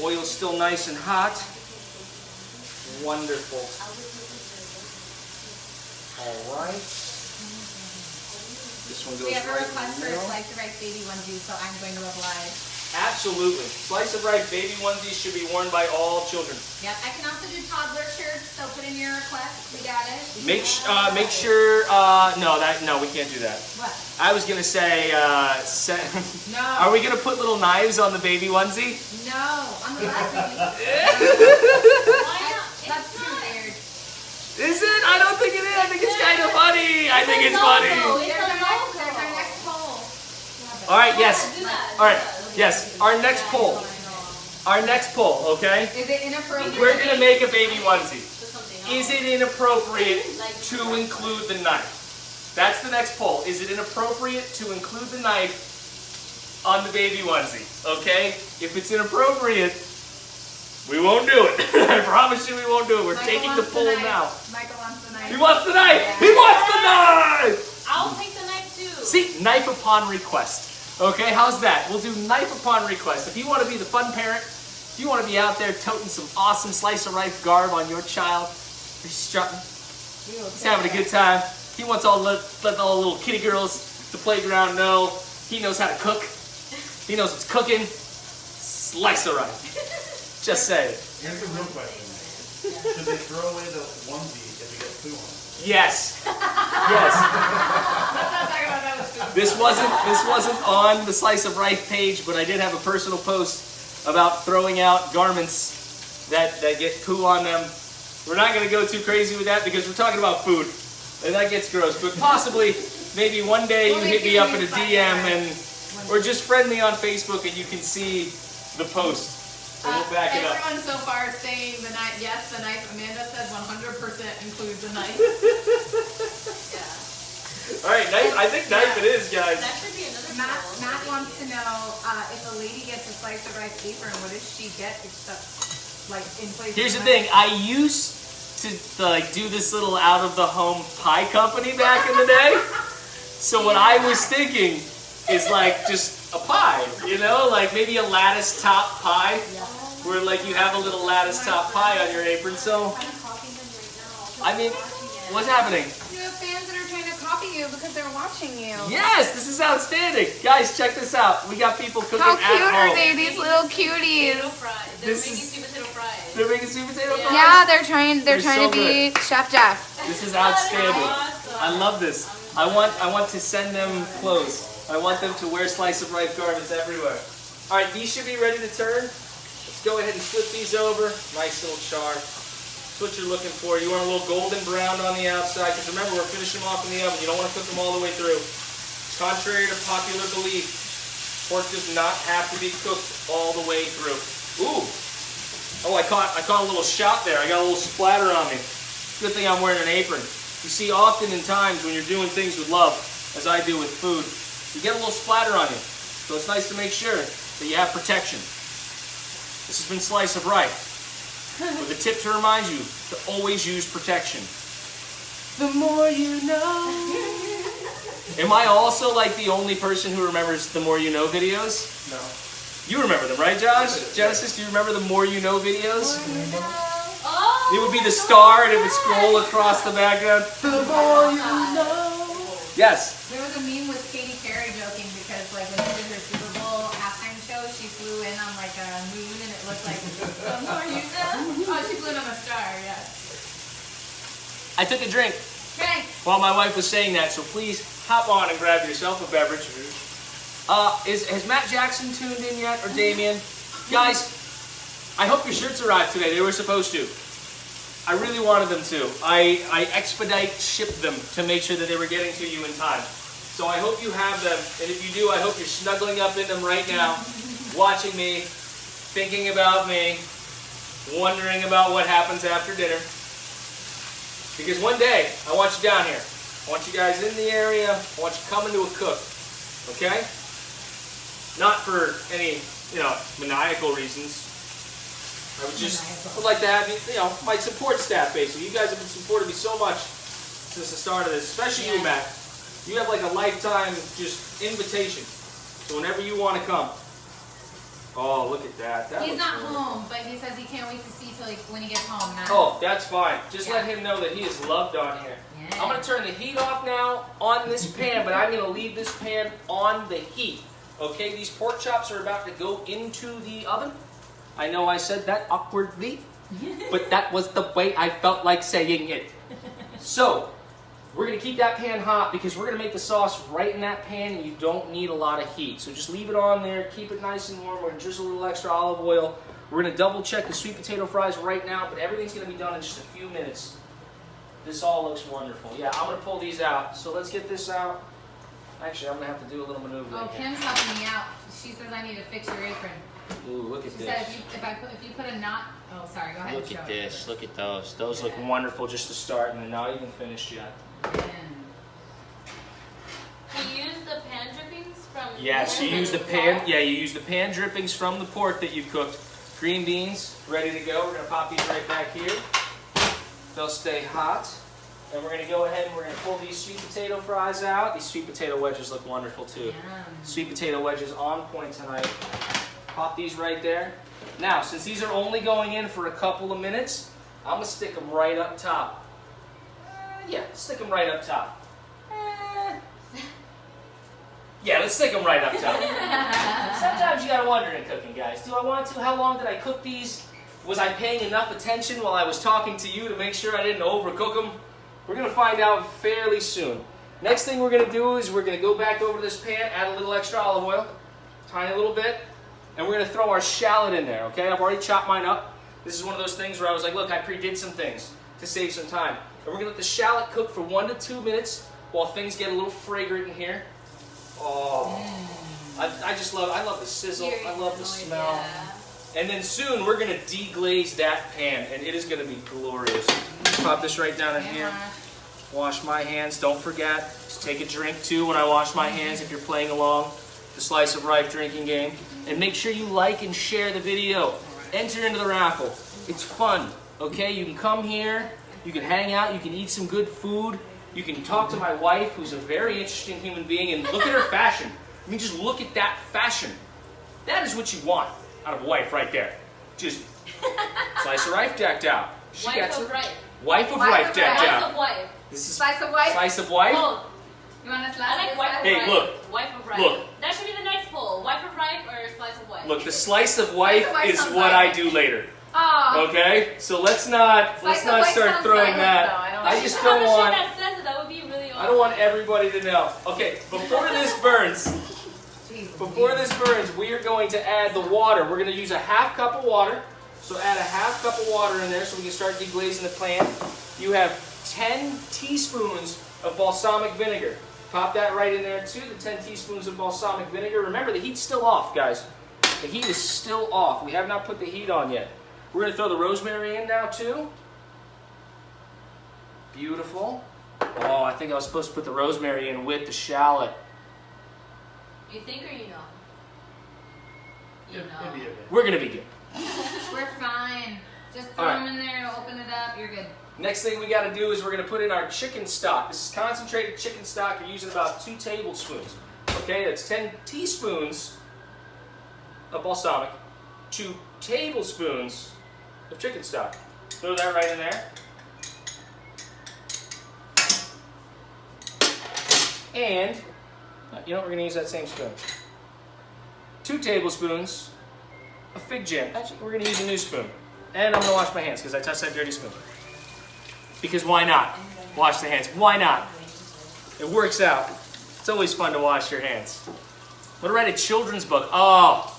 Oil's still nice and hot. Wonderful. All right. This one goes We have a right request in the for a middle. slice of rice baby onesie, so I'm going to oblige. Absolutely. Slice of rice baby onesies should be worn by all children. Yep. I can also do toddler shirts, so put in your request. We got it. Make sure. No, we can't do that. What? I was gonna say. No. Are we gonna put little knives on the baby onesie? No. On the left baby. Why not? That's too weird. Is it? I don't think it is. I think it's kind of funny. I think it's funny. There's our next poll. All right. Yes. Do that. All right. Yes. Our next poll. Our next poll. Okay. Is it inappropriate? We're gonna make a baby onesie. Do something Is else. it inappropriate to include the knife? That's the next poll. Is it inappropriate to include the knife on the baby onesie? Okay? If it's inappropriate, we won't do it. I promise you we won't do it. We're Michael taking the wants poll knife. now. Michael wants the knife. He wants the knife! He wants the knife! I'll take the knife too. See, knife upon request. Okay, how's that? We'll do knife upon request. If you want to be the fun parent, if you want to be out there toting some awesome slice of life garb on your child, you're strutting, he's having a good time. He wants let all the little kitty girls at the playground know he knows how to cook. He knows what's cooking. Slice of life. Just say it. Here's the real question. Should they throw away the onesie if it gets poo on it? Yes. Yes. Let's not talk about that with food. This wasn't on the Slice of Rife page, but I did have a personal post about throwing out garments that get poo on them. We're not going to go too crazy with that because we're talking about food, and that gets gross. But possibly, maybe one day you hit me up in a DM or just friend me on Facebook and you can see the post. So we'll back it up. Everyone so far is saying the knife. Yes, the knife. Amanda says 100% includes the knife. Yeah. All right, knife. I think knife it is, guys. That should be another Matt poll. wants to know if a lady gets a slice of rice apron, what does she get except like in place? Here's the of thing. I used to like do this little out of the home pie company back in the day. So what I was thinking is like just a pie, you know, like maybe a lattice top pie, where like you have a little lattice top pie on your apron. So I mean, what's happening? You have fans that are trying to copy you because they're watching you. Yes, this is outstanding, guys. Check this out. We got people cooking How at cute are home. they, these little cuties? Potato fries. They're This making is- sweet potato fries. They're making sweet potato fries. Yeah, they're trying They're to so be Chef Jeff. This is outstanding. Awesome. I love this. I want to send them clothes. I want them to wear Slice of Rife garments everywhere. All right, these should be ready to turn. Let's go ahead and flip these over. Nice little char. That's what you're looking for. You want a little golden brown on the outside, because remember, we're finishing them off in the oven. You don't want to cook them all the way through. Contrary to popular belief, pork does not have to be cooked all the way through. Ooh! Oh, I caught a little shot there. I got a little splatter on me. Good thing I'm wearing an apron. You see, often in times when you're doing things with love, as I do with food, you get a little splatter on you. So it's nice to make sure that you have protection. This has been Slice of Rife. With a tip to remind you to always use protection. The more you know. Am I also like the only person who remembers the More You Know videos? No. You remember them, right, Josh? Genesis, do you remember the More You Know videos? Oh, It would be the star and it would scroll across the background. The more you know. Yes. there was a meme with Katy Perry joking because like when she did her Super Bowl halftime show, she flew in on like a moon and it looked like the more you know. Oh, she flew in on a star, yes. I took a drink Drink. while my wife was saying that, so please hop on and grab yourself a beverage. Has Matt Jackson tuned in yet, or Damien? Guys, I hope your shirts arrived today. They were supposed to. I really wanted them to. I expedite shipped them to make sure that they were getting to you in time. So I hope you have them, and if you do, I hope you're snuggling up in them right now, watching me, thinking about me, wondering about what happens after dinner. Because one day, I want you down here. I want you guys in the area. I want you coming to a cook. Okay? Not for any, maniacal reasons. I would would like to have, my support staff, basically. You guys have been supporting me so much since the start of this, especially you, Matt. You have like a lifetime just invitation. So whenever you want to come. Oh, look at that. He's not home, but he says he can't wait to see till when he gets home. Oh, that's fine. Just let him know that he is loved on here. Yeah. I'm going to turn the heat off now on this pan, but I'm going to leave this pan on the heat. Okay, these pork chops are about to go into the oven. I know I said that awkwardly, but that was the way I felt like saying it. So, we're going to keep that pan hot because we're going to make the sauce right in that pan and you don't need a lot of heat. So just leave it on there, keep it nice and warm. We're going to drizzle a little extra olive oil. We're going to double check the sweet potato fries right now, but everything's going to be done in just a few minutes. This all looks wonderful. Yeah, I'm going to pull these out. So let's get this out. Actually, I'm going to have to do a little maneuver. Oh, Kim's helping me out. She says I need to fix your apron. Ooh, look at She this. said if you put a knot. Oh, sorry. Go ahead. Look at this. Look at those. Those look wonderful just to start, and they're not even finished yet. You use the pan drippings from. Yes, you use the pan. Yeah, you use the pan drippings from the pork that you cooked. Green beans ready to go. We're gonna pop these right back here. They'll stay hot, and we're gonna go ahead and we're gonna pull these sweet potato fries out. These sweet potato wedges look wonderful too. Sweet potato wedges on point tonight. Pop these right there. Now, since these are only going in for a couple of minutes, I'm gonna stick them right up top. Yeah, stick them right up top. Yeah, let's stick them right up top. Sometimes you gotta wonder in cooking, guys. Do I want to? How long did I cook these? Was I paying enough attention while I was talking to you to make sure I didn't overcook them? We're gonna find out fairly soon. Next thing we're gonna do is we're gonna go back over this pan, add a little extra olive oil, tiny little bit, and we're gonna throw our shallot in there, okay? I've already chopped mine up. This is one of those things where I was like, look, I pre-did some things to save some time. And we're gonna let the shallot cook for 1 to 2 minutes while things get a little fragrant in here. Oh, I love the sizzle, I love the smell. Yeah. And then soon we're gonna deglaze that pan and it is gonna be glorious. Pop this right down in here. Wash my hands, don't forget to take a drink too when I wash my hands if you're playing along the Slice of Rife drinking game. And make sure you like and share the video. Enter into the raffle. It's fun, okay? You can come here, you can hang out, you can eat some good food. You can talk to my wife, who's a very interesting human being, and look at her fashion. I mean, just look at that fashion. That is what you want out of a wife right there. Just Slice of Rife decked out. She gets it. Rife. Wife of Rife decked Slice out. of wife. This is Slice of wife? Slice of wife? Oh, You want to I like wife of Hey, rife. look. Wife of rife. Look. That should be the next poll. Wife of rife or slice of wife? Look, the slice of wife Slice of wife is sounds what I like- do later. Oh. Okay? So let's not Slice of start wife sounds throwing violent, that. though. I don't I like just Have don't a shirt want that says it. That would be really know. I don't want everybody to know. Okay, before this burns, we are going to add the water. We're going to use a half cup of water. So add a half cup of water in there so we can start deglazing the pan. You have 10 teaspoons of balsamic vinegar. Pop that right in there too, the 10 teaspoons of balsamic vinegar. Remember, the heat's still off, guys. The heat is still off. We have not put the heat on yet. We're going to throw the rosemary in now too. Beautiful. Oh, I think I was supposed to put the rosemary in with the shallot. You think or you know? You It'd know. be okay. We're going to be good. We're fine. Just throw Alright. them in there, open it up, you're good. Next thing we got to do is we're going to put in our chicken stock. This is concentrated chicken stock. You're using about 2 tablespoons. Okay, that's 10 teaspoons of balsamic, 2 tablespoons of chicken stock. Throw that right in there. And, you know what, we're going to use that same spoon. 2 tablespoons of fig jam. Actually, we're going to use a new spoon. And I'm going to wash my hands because I touched that dirty spoon. Because why not? Wash the hands. Why not? It works out. It's always fun to wash your hands. Want to write a children's book? Oh,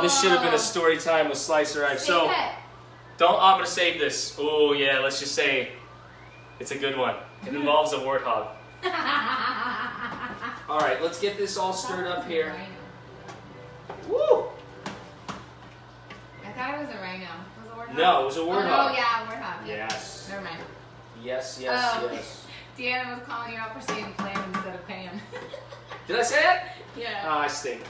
this should have been a story time with Slice of Rife. So, I'm going to save this. Oh, yeah, let's just say it's a good one. It involves a warthog. All right, let's get this all stirred up here. Woo! I thought it was a rhino. Was it a warthog? No, it was a warthog. Oh, yeah, warthog. Yes. Never mind. Yes. Deanna was calling you out for saying plan instead of pan. Did I say it? Yeah. I stink.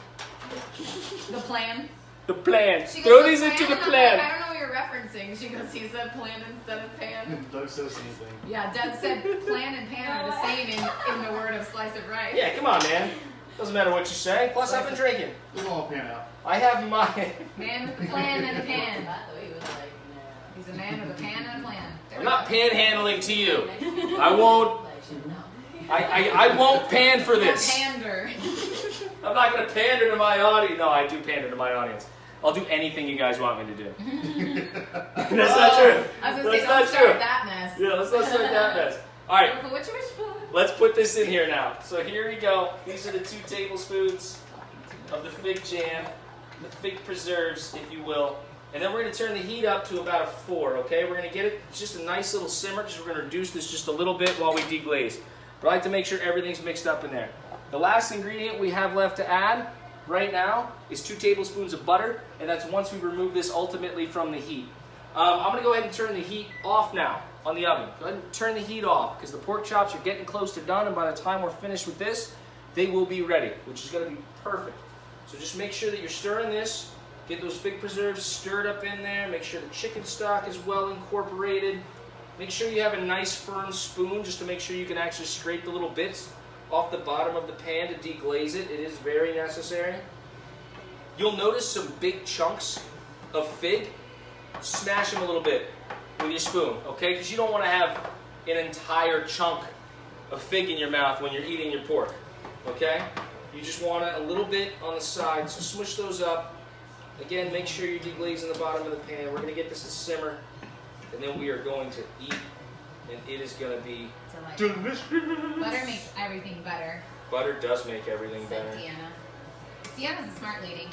The plan. The plan. She Throw goes, these "The into the plan?" I'm plan. like, I don't know what you're referencing. She goes, he said plan instead of pan. Doug says the same thing. Yeah, Doug said plan and pan are the same in the word of slice of rice. Yeah, come on, man. Doesn't matter what you say. Plus, I've been drinking. We'll all pan out. I have my. Man with a plan and a pan. I thought he was like, He's a man with a pan and a plan. There I'm we not go. panhandling to you. I won't. like, shit, no. I won't pan for A this. pander. I'm not gonna pander to my audience. No, I do pander to my audience. I'll do anything you guys want me to do. That's not true. I was gonna say, That's don't not start true. that mess. Yeah, let's not start that mess. All right. Which spoon? Let's put this in here now. So here we go. These are the 2 tablespoons of the fig jam, the fig preserves, if you will. And then we're going to turn the heat up to about a 4, okay? We're going to get it just a nice little simmer because we're going to reduce this just a little bit while we deglaze. But I like to make sure everything's mixed up in there. The last ingredient we have left to add right now is 2 tablespoons of butter, and that's once we remove this ultimately from the heat. I'm going to go ahead and turn the heat off now on the oven. Go ahead and turn the heat off because the pork chops are getting close to done, and by the time we're finished with this, they will be ready, which is going to be perfect. So just make sure that you're stirring this. Get those fig preserves stirred up in there. Make sure the chicken stock is well incorporated. Make sure you have a nice firm spoon just to make sure you can actually scrape the little bits off the bottom of the pan to deglaze it. It is very necessary. You'll notice some big chunks of fig. Smash them a little bit with your spoon, okay? Because you don't want to have an entire chunk of fig in your mouth when you're eating your pork, okay? You just want it a little bit on the side, so smush those up. Again, make sure you're deglazing the bottom of the pan. We're going to get this to simmer, and then we are going to eat, and it is going to be Delicious. Butter makes everything better. Butter does make everything Said better. Deanna. Deanna's a smart lady.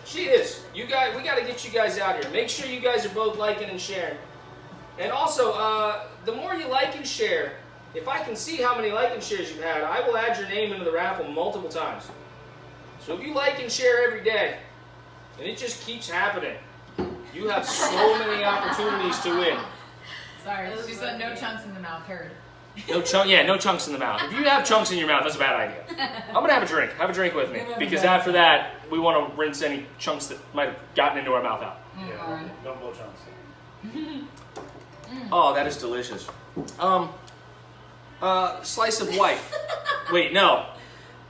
She is. You guys, we got to get you guys out here. Make sure you guys are both liking and sharing. And also, the more you like and share, if I can see how many like and shares you've had, I will add your name into the raffle multiple times. So if you like and share every day, and it just keeps happening, you have so many opportunities to win. Sorry, she said no chunks in the mouth. Heard. No chunks in the mouth. If you have chunks in your mouth, that's a bad idea. I'm gonna have a drink. Have a drink with me, because after that, we want to rinse any chunks that might have gotten into our mouth out. Yeah, don't blow chunks. Oh, that is delicious. Slice of wife. Wait, no.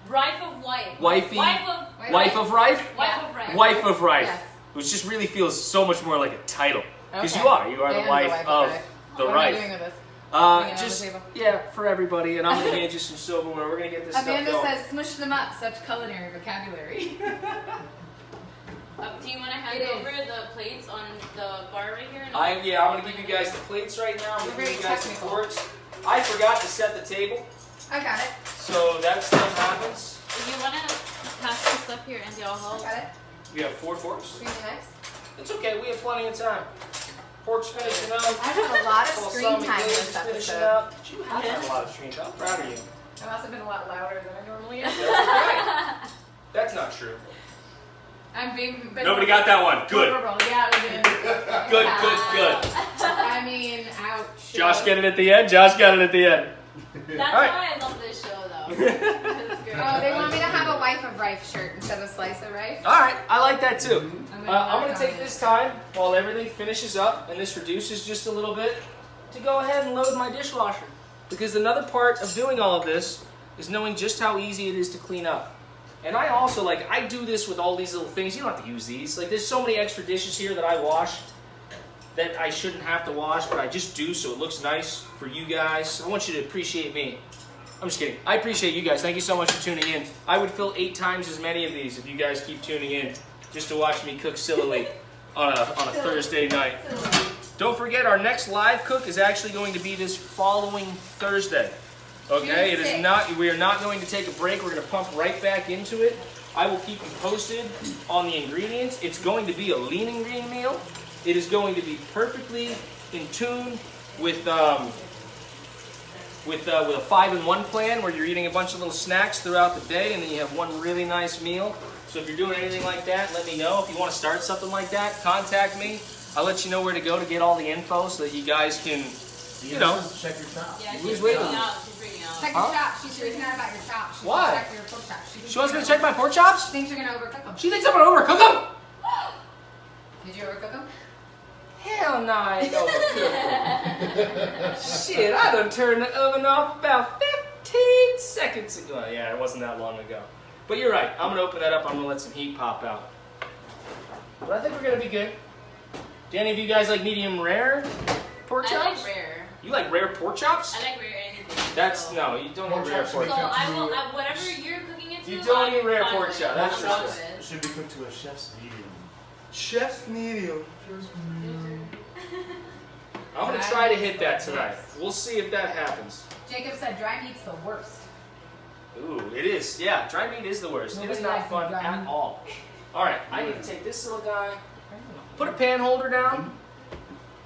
Rife of wife. Wifey. Wife of Wife of Rife? Wife of rife. Wife of Rife. Yes. Which just really feels so much more like a title. Because Okay. you are. I the am wife of the What am I doing Rife. with this? Bring it on Just, the table. yeah, for everybody. And I'm going to hand you some silverware. We're going to get this Amanda stuff going. says, smush them up. Such culinary vocabulary. Do you want to hand It is. over the plates on the bar right here? I'm going to give you guys the plates right now. I'm going to We're give you very guys the technical. forks. I I forgot to set the table, I got it. so that stuff happens. If you wanna pass this up here and y'all I hold. got it. We have 4 forks. Green knives. It's okay, we have plenty of time. Pork's finishing up. I have a lot of screen Balsamic time glaze this is finishing episode. up. You have had a lot of screen time. I'm proud of you. I must have been a lot louder than I normally am. That's okay. That's not true. I'm being. Nobody got that one. Good. Vulnerable. Yeah, we did. Good, good, good. I mean, ouch. Josh get it at the end. Josh got it at the end. That's All right. why I love this show, though. It's great. Oh, they want me to have a wife of Rife shirt instead of slice of Rife. All right, I like that too. I'm work going to on take it. this time while everything finishes up and this reduces just a little bit to go ahead and load my dishwasher. Because another part of doing all of this is knowing just how easy it is to clean up. And I also, like, I do this with all these little things. You don't have to use these. Like, there's so many extra dishes here that I wash that I shouldn't have to wash, but I just do so it looks nice for you guys. I want you to appreciate me. I'm just kidding. I appreciate you guys. Thank you so much for tuning in. I would fill 8 times as many of these if you guys keep tuning in just to watch me cook sillily on a Thursday night. Don't forget, our next live cook is actually going to be this following Thursday. Okay, it is not. We are not going to take a break. We're going to pump right back into it. I will keep you posted on the ingredients. It's going to be a lean ingredient meal. It is going to be perfectly in tune with a 5-in-1 plan where you're eating a bunch of little snacks throughout the day, and then you have one really nice meal. So if you're doing anything like that, let me know. If you want to start something like that, contact me. I'll let you know where to go to get all the info so that you guys can, you know. Check your chops. Yeah, Who's she's waiting? freaking out. She's freaking out. Check your chops. She's freaking out about your chops. She Why? wants to check your pork chops. She wants me to check my pork chops? She thinks you're gonna overcook them. She thinks I'm going to overcook them? Did you overcook them? Hell no, I ain't overcooked. Shit, I done turned the oven off about 15 seconds ago. Well, yeah, it wasn't that long ago. But you're right. I'm going to open that up. I'm going to let some heat pop out. But I think we're going to be good. Do any of you guys like medium rare pork I chops? like rare. You like rare pork chops? I like rare anything. That's, so. no, you don't Pork eat rare chops pork So chops. I will, whatever you're cooking it to, You don't eat rare fine pork with chop, it. that's I'm for fine sure. with It it. should be cooked to a chef's medium. Chef medium. I'm going to try to hit that tonight. We'll see if that happens. Jacob said dry meat's the worst. Ooh, it is. Yeah, dry meat is the worst. It is Nobody not likes fun dry at meat. all. All right, I need to take this little guy, put a pan holder down.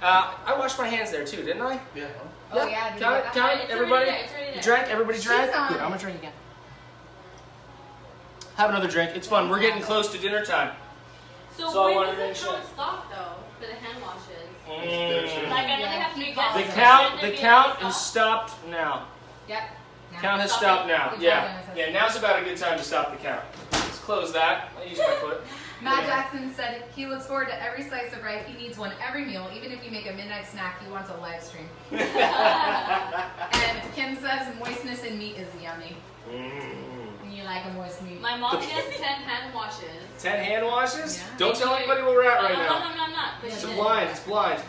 I washed my hands there too, didn't I? Yeah. Oh yeah, did you Count get it, that? count it, It's everybody. already there, it's already You there. drank? Everybody drank? She's on Good, it. I'm gonna drink again. Have another drink. It's fun. We're getting close to dinner time. So So I when wanted does to it make sure. count stock though for the hand washes? Mm. Like I know they have 3 guests. The but count, shouldn't the there be count any is stock? stopped now. Yep. Now. Count has Stop stopped it. now. Good job, Yeah, Dennis. yeah. Now's about a good time to stop the count. Let's close that. I use my foot. Matt Jackson said he looks forward to every slice of rice. He needs one every meal, even if you make a midnight snack. He wants a live stream. And Kim says moistness in meat is yummy. And you like a moist meat. My mom gets 10 hand washes. 10 hand washes? Yeah. Don't tell anybody where we're at right No, now. no, no, not. But It's she a did. blind. It's blind.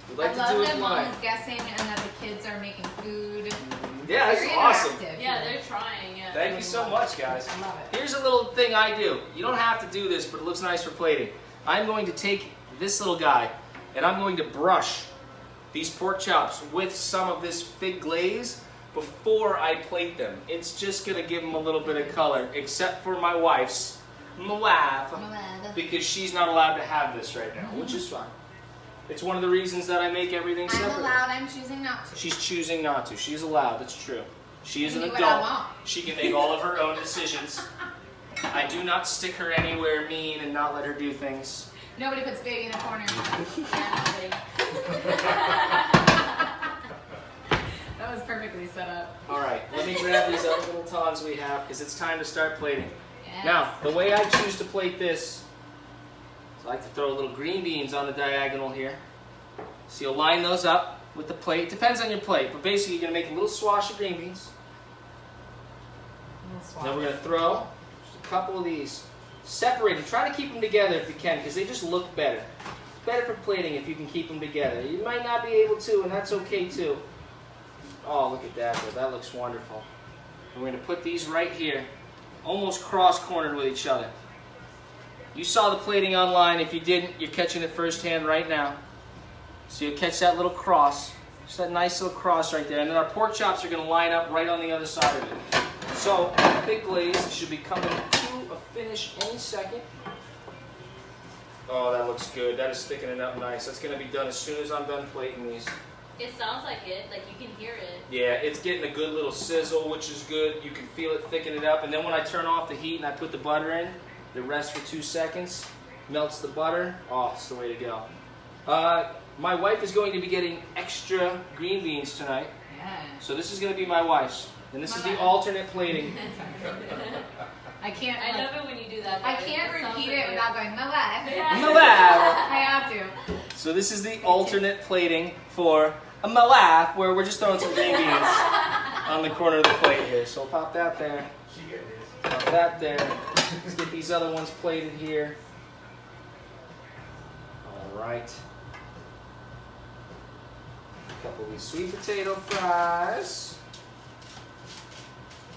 We like I to love do it that mom blind. is guessing and that the kids are making food. Yeah, that's Very awesome. interactive. Yeah, they're trying. Yeah. Thank you so much, guys. I love it. Here's a little thing I do. You don't have to do this, but it looks nice for plating. I'm going to take this little guy and I'm going to brush these pork chops with some of this fig glaze before I plate them. It's just going to give them a little bit of color, except for my wife, because she's not allowed to have this right now, which is fine. It's one of the reasons that I make everything I'm separate. allowed, I'm choosing not to. She's choosing not to. She's allowed. That's true. She is an Do what I adult. want. She can make all of her own decisions. I do not stick her anywhere mean and not let her do things. Nobody puts baby in the corner. That was perfectly set up. All right, let me grab these other little tongs we have because it's time to start plating. Yes. Now, the way I choose to plate this is I like to throw little green beans on the diagonal here. So you'll line those up with the plate. Depends on your plate, but basically you're going to make a little swash of green beans. Then we're going to throw just a couple of these. Separate them. Try to keep them together if you can because they just look better. Better for plating if you can keep them together. You might not be able to, and that's okay too. Oh, look at that, though. That looks wonderful. And we're going to put these right here, almost cross-cornered with each other. You saw the plating online. If you didn't, you're catching it firsthand right now. So you'll catch that little cross. Just that nice little cross right there. And then our pork chops are going to line up right on the other side of it. So, thick glaze should be coming to a finish any second. Oh, that looks good. That is thickening up nice. That's going to be done as soon as I'm done plating these. It sounds like it. Like you can hear it. Yeah, it's getting a good little sizzle, which is good. You can feel it thickening up. And then when I turn off the heat and I put the butter in, it rests for 2 seconds, melts the butter. Oh, it's the way to go. My wife is going to be getting extra green beans tonight. Yeah. So this is going to be my wife's. And this is the alternate plating. I can't. I love it when you do that. I though. can't It sounds repeat like it without going my wife. My wife. I have to. So this is the alternate plating for my wife, where we're just throwing some green beans on the corner of the plate here. So we'll pop that there. Pop that there. Let's get these other ones plated here. All right. A couple of these sweet potato fries.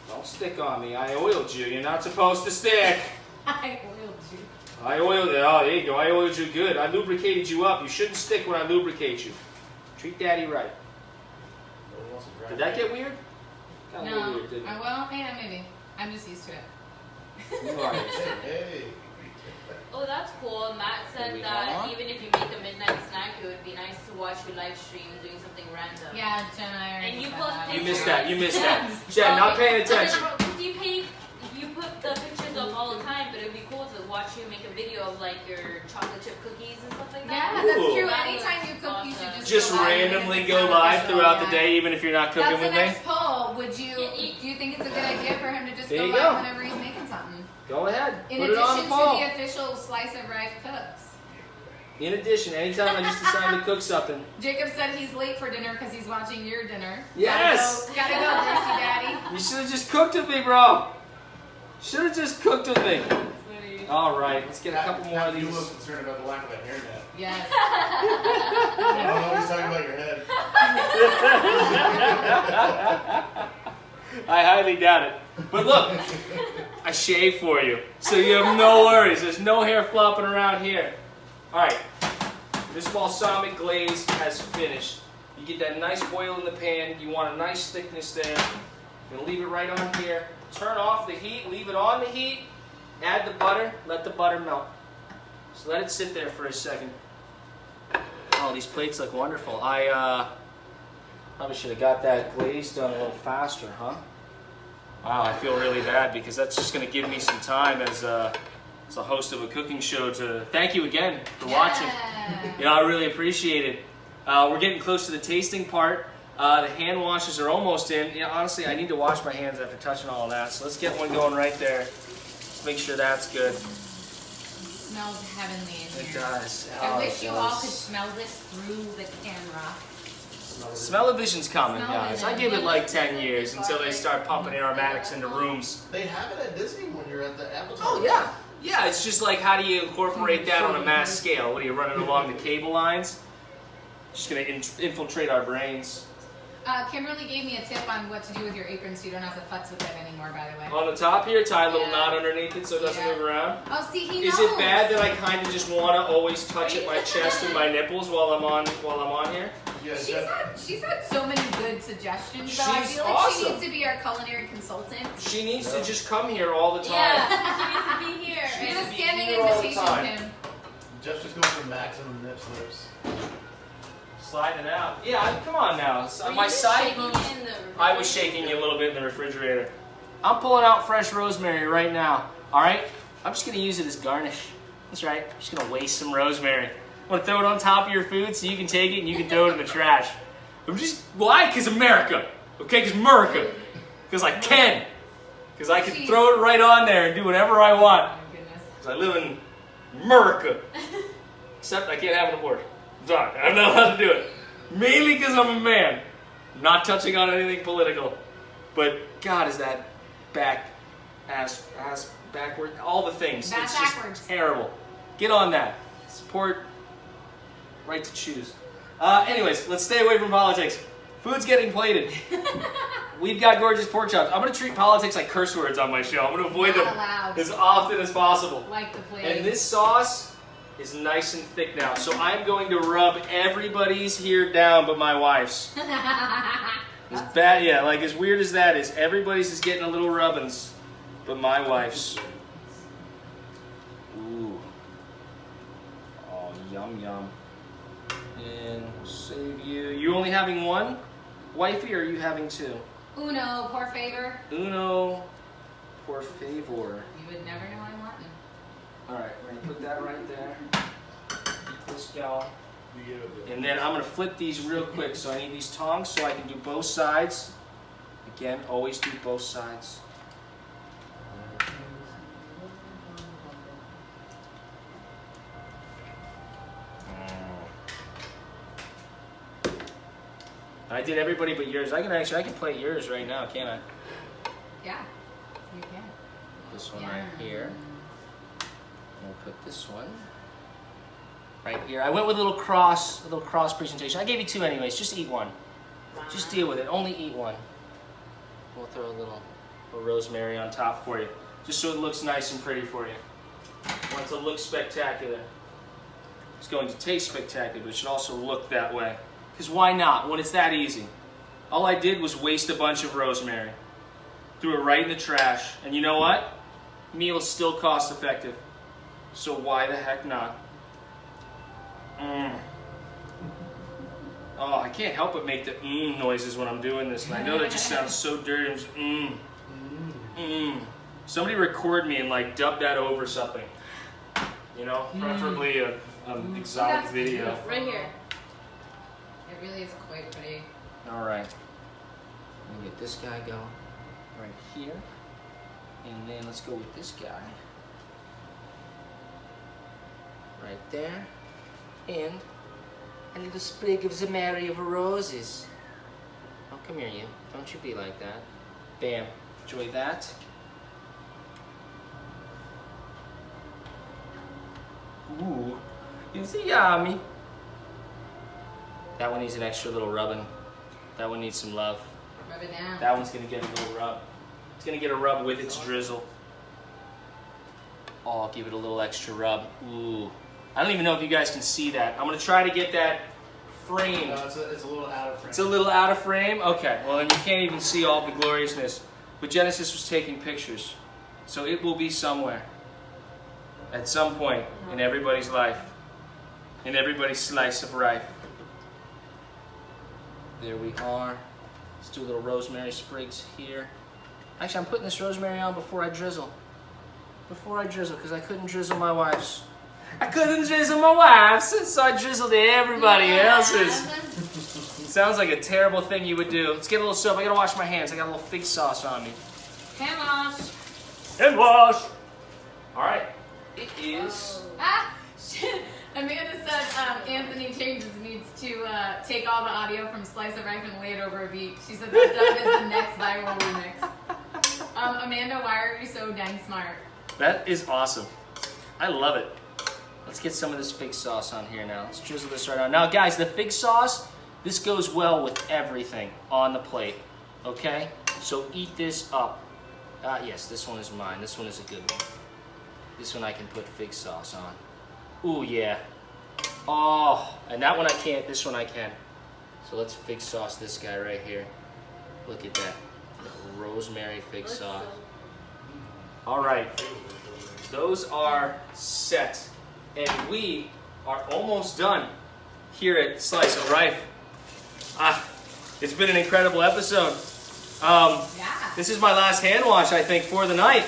Don't stick on me. I oiled you. You're not supposed to stick. I oiled you. I oiled you. Oh, there you go. I oiled you good. I lubricated you up. You shouldn't stick when I lubricate you. Treat Daddy right. Did that get weird? Got a little No. weird, didn't it? Well, yeah, maybe. I'm just used to it. You are. Hey. Oh, that's cool. Matt said we that on? even if you make a midnight snack, it would be nice to watch you live stream doing something random. Yeah, Jen, I already And you said post that. You missed that. You missed that. Jen, not paying attention. You put the pictures up all the time, but it would be cool to watch you make a video of like your chocolate chip cookies and stuff like Yeah, that. that's Ooh. true. That Anytime you looks cook, you should awesome. Just go live and randomly make go it live sound throughout yeah. the day, even if you're not cooking That's the with me. next poll. Would you? Do you think it's a good idea for him to just There go you live go. whenever he's making something? Go ahead. In Put it on addition the to poll. the official Slice of Rife cooks. In addition, anytime I just decide to cook something. Jacob said he's late for dinner because he's watching your dinner. Yes! Gotta go, Greasy Daddy. You should have just cooked with me, bro. Should have just cooked with me. All right, let's get a couple more of You these. look concerned about the lack of a hairnet. Yes. I don't know, he's talking about your head. I highly doubt it. But look, I shaved for you, so you have no worries. There's no hair flopping around here. All right, this balsamic glaze has finished. You get that nice oil in the pan. You want a nice thickness there. You're gonna leave it right on here. Turn off the heat, leave it on the heat. Add the butter, let the butter melt. Just let it sit there for a second. Oh, these plates look wonderful. I probably should have got that glaze done a little faster, huh? Wow, I feel really bad because that's just going to give me some time as a host of a cooking show to thank you again for watching. You know, I really appreciate it. We're getting close to the tasting part. The hand washes are almost in. You know, honestly, I need to wash my hands after touching all of that. So let's get one going right there. Let's make sure that's good. Smells heavenly in It here. does. I Oh, wish it you all does. could smell this through the camera. Smell-o-vision's coming, guys. I Smell-o-vision. give it like 10 years until they start pumping aromatics into rooms. They have it at Disney when you're at the Apple Oh, yeah. Yeah, it's just like, how do you incorporate that on a mass scale? What are you running along the cable lines? Just gonna infiltrate our brains. Kimberly gave me a tip on what to do with your apron so you don't have to futz with it anymore, by the way. On the top here, tie a little Yeah. knot underneath it so it doesn't Yeah. move around. Oh, see, he Is knows. it bad that I kind of just want to always touch at my chest and my nipples while I'm on here? Yeah, She's had so many good suggestions, though. I She's feel like she awesome. needs to be our culinary consultant. She needs to just come here all the time. Yeah, she needs to be here. She has a be standing here all the invitation, time. Kim. Jeff's just going for maximum nip slips. Sliding it out. Yeah, come on now. Were you My just side shaking moves. in the I was shaking you a little bit in the refrigerator. I'm pulling out fresh rosemary right now. All right? I'm just going to use it as garnish. That's right. I'm just going to waste some rosemary. I want to throw it on top of your food so you can take it and you can throw it in the trash. Why? Because America. Okay? Because America. Because I can. Because I can Jeez. throw it right on there and do whatever I want. Oh, my goodness. Because I live in America. Except I can't have an abortion. I'm sorry. I'm not allowed to do it. Mainly because I'm a man. I'm not touching on anything political. But God, is that ass backward? All the things. Back it's backwards. just terrible. Get on that. Support right to choose. Anyways, let's stay away from politics. Food's getting plated. We've got gorgeous pork chops. I'm going to treat politics like curse words on my show. I'm going to avoid them Not allowed. as often as possible. Like the plate. And this sauce is nice and thick now. So I'm going to rub everybody's here down but my wife's. As bad, yeah, like as weird as that is, everybody's is getting a little rubbings but my wife's. Ooh. Oh, yum, yum. And we'll save you. You only having one, wifey, or are you having two? Uno, por favor. Uno, por favor. You would never know I'm wanting. All right, we're gonna put that right there. Keep this going. You get it. And then I'm gonna flip these real quick. So I need these tongs so I can do both sides. Again, always do both sides. I did everybody but yours. I can play yours right now, can't I? Yeah, you can. This one right here. We'll put this one right here. I went with a little cross presentation. I gave you two anyways. Just eat one. Just deal with it. Only eat one. We'll throw a little rosemary on top for you, just so it looks nice and pretty for you. I want it to look spectacular. It's going to taste spectacular, but it should also look that way. Because why not, when it's that easy? All I did was waste a bunch of rosemary. Threw it right in the trash. And you know what? Meal's still cost effective. So why the heck not? Oh, I can't help but make the noises when I'm doing this. And I know that just sounds so dirty. I'm just Somebody record me and like dub that over something. You know, preferably a exotic video. Right here. It really is quite pretty. All right. Let me get this guy going right here. And then let's go with this guy. Right there. And a little sprig of the Mary of Roses. Oh, come here, you. Don't you be like that. Bam. Enjoy that. Ooh. It's yummy. That one needs an extra little rubbing. That one needs some love. Rub it down. That one's gonna get a little rub. It's gonna get a rub with its drizzle. Oh, I'll give it a little extra rub. Ooh. I don't even know if you guys can see that. I'm gonna try to get that framed. No, it's a little out of frame. It's a little out of frame? Okay, well then you can't even see all the gloriousness. But Genesis was taking pictures. So it will be somewhere. At some point in everybody's life. In everybody's slice of rife. There we are. Let's do a little rosemary sprigs here. Actually, I'm putting this rosemary on before I drizzle. Before I drizzle, because I couldn't drizzle my wife's. I couldn't drizzle my wife's, so I drizzled everybody else's. It sounds like a terrible thing you would do. Let's get a little soap. I gotta wash my hands. I got a little fig sauce on me. Hand wash. Hand wash! Alright. It is. Ah! Shit. Amanda said Anthony Changes needs to take all the audio from Slice of Rife and lay it over a beat. She said that Doug is the next viral remix. Amanda, why are you so dang smart? That is awesome. I love it. Let's get some of this fig sauce on here now. Let's drizzle this right on. Now, guys, the fig sauce, this goes well with everything on the plate. Okay? So eat this up. Yes, this one is mine. This one is a good one. This one I can put fig sauce on. Ooh, yeah. Oh, and that one I can't. This one I can. So let's fig sauce this guy right here. Look at that. Rosemary fig sauce. All right. Those are set. And we are almost done here at Slice of Rife. It's been an incredible episode. Yeah. This is my last hand wash, I think, for the night.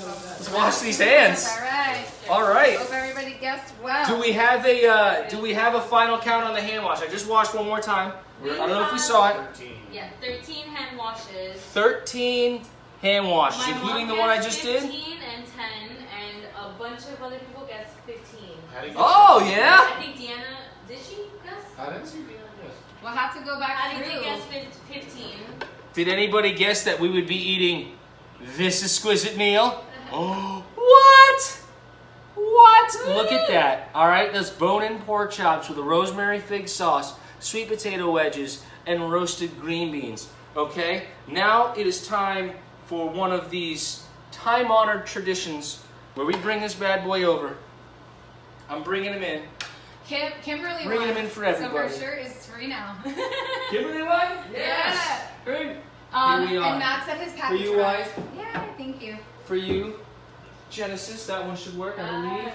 Let's wash these hands. All right. All right. Hope everybody guessed well. Do we have a final count on the hand wash? I just washed one more time. I don't know if we saw it. 13. Yeah, 13 hand washes. 13 hand washes, My including the mom one I guessed just did. 15 and 10, and a bunch of other people guessed 15. How did you Oh yeah. I think Deanna, did she guess? I didn't see Deanna guess. We'll have to go back I think through. they guessed 15. Did anybody guess that we would be eating this exquisite meal? Oh, what? What? Look at that. All right, those bone-in pork chops with a rosemary fig sauce, sweet potato wedges, and roasted green beans. Okay, now it is time for one of these time-honored traditions where we bring this bad boy over I'm bringing them in. Kimberly Bringing won. them in for So everybody. her shirt is free now. Kimberly won? Yes. Great. Here we are. And Matt said his For package you, arrived. wife. Yeah, thank you. For you, Genesis. That one should work, I believe.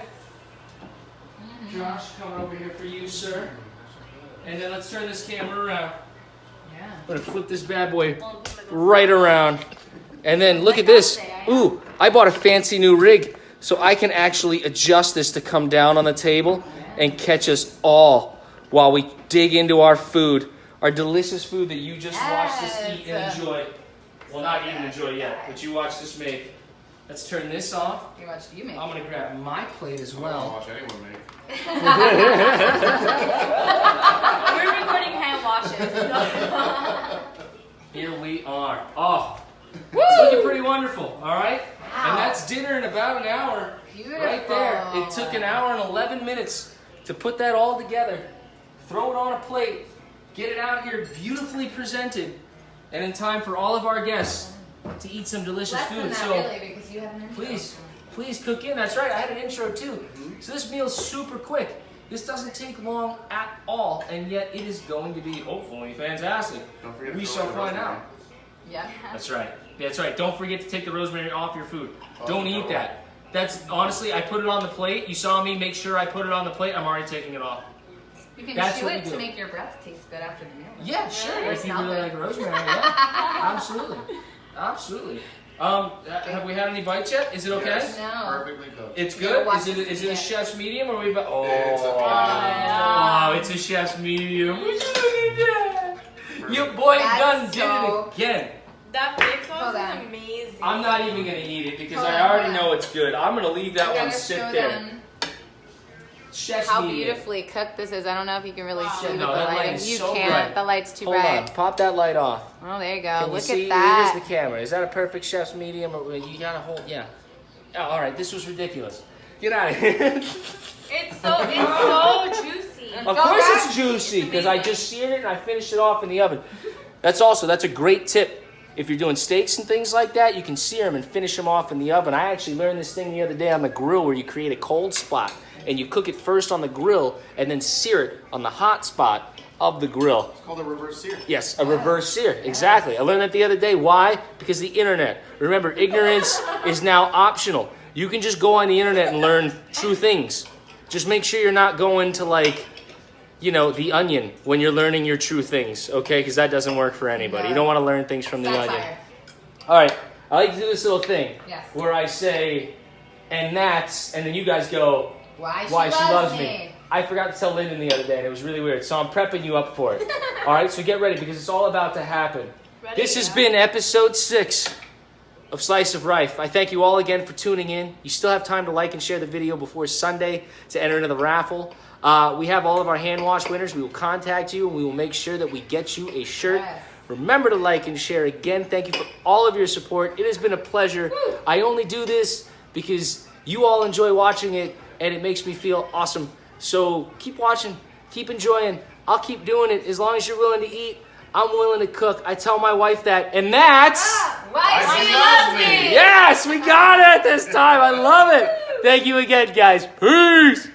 Josh, coming over here for you, sir. And then let's turn this camera around. Yeah. I'm gonna flip this bad boy right around. And then look at this. Ooh, I bought a fancy new rig so I can actually adjust this to come down on the table and catch us all while we dig into our food. Our delicious food that you just watched us eat and enjoy. Well, not even enjoy yet, but you watched us make. Let's turn this off. You watched you make. I'm gonna grab my plate as well. watch anyone make. We're recording hand washes. Here we are. Oh, it's looking pretty wonderful, all right? And that's dinner in about an hour. Beautiful. Right there. It took an hour and 11 minutes to put that all together. Throw it on a plate. Get it out here beautifully presented. And in time for all of our guests to eat some delicious Less food. than that, So really, because you had an intro. please cook in. That's right, I had an intro too. So this meal's super quick. This doesn't take long at all, and yet it is going to be hopefully fantastic. Don't forget to We throw shall in the find rosemary. out. Yeah. That's right. That's right. Don't forget to take the rosemary off your food. Oh, Don't no. eat that. That's honestly, I put it on the plate. You saw me make sure I put it on the plate. I'm already taking it off. You can That's chew what it we to do. make your breath taste good after the meal. Yeah, sure. Or If you smell really good. like rosemary, yeah. Absolutely. Absolutely. Have we had any bites yet? Is it okay? Yes, No. perfectly cooked. It's Yeah, good. watch Is it this a again. chef's medium or we? Oh, It's a it's a chef's medium. Would you look at that? Your boy That's Gunn did so- it again. That fake sauce Hold is on. amazing. I'm not even gonna eat it because Hold I on, already hold on. know it's good. I'm gonna leave that You one gotta sit show there. them Chef's how medium. beautifully cooked this is. I don't know if you can really see Yeah, with no, the that light lighting. is You so can't. bright. The light's too Hold bright. on, pop that light off. Oh, there you go. Can you Look see? at that. Here's the camera. Is that a perfect chef's medium, or you gotta hold? Yeah. Oh, all right. This was ridiculous. Get out of here. It's so juicy. Of course it's juicy because I just seared it and I finished it off in the oven. That's a great tip. If you're doing steaks and things like that, you can sear them and finish them off in the oven. I actually learned this thing the other day on the grill where you create a cold spot and you cook it first on the grill and then sear it on the hot spot of the grill. It's called a reverse sear. Yes, a reverse sear. Exactly. I learned that the other day. Why? Because the internet. Remember, ignorance is now optional. You can just go on the internet and learn true things. Just make sure you're not going to The Onion when you're learning your true things, okay? Because that doesn't work for anybody. You don't want to learn things from The Onion. Satire. All right, I like to do this little thing Yes. where I say, and that's, and then you guys go, Why why she loves loves me. I forgot to tell Lyndon the other day, and it was really weird. So I'm prepping you up for it. All right, so get ready because it's all about to happen. Ready? This has been episode 6 of Slice of Rife. I thank you all again for tuning in. You still have time to like and share the video before Sunday to enter into the raffle. We have all of our hand wash winners. We will contact you and we will make sure that we get you a shirt. Yes. Remember to like and share. Again, thank you for all of your support. It has been a pleasure. I only do this because you all enjoy watching it and it makes me feel awesome. So keep watching, keep enjoying. I'll keep doing it as long as you're willing to eat. I'm willing to cook. I tell my wife that, and that's... Why she she loves loves me. me. Yes, we got it this time. I love it. Thank you again, guys. Peace.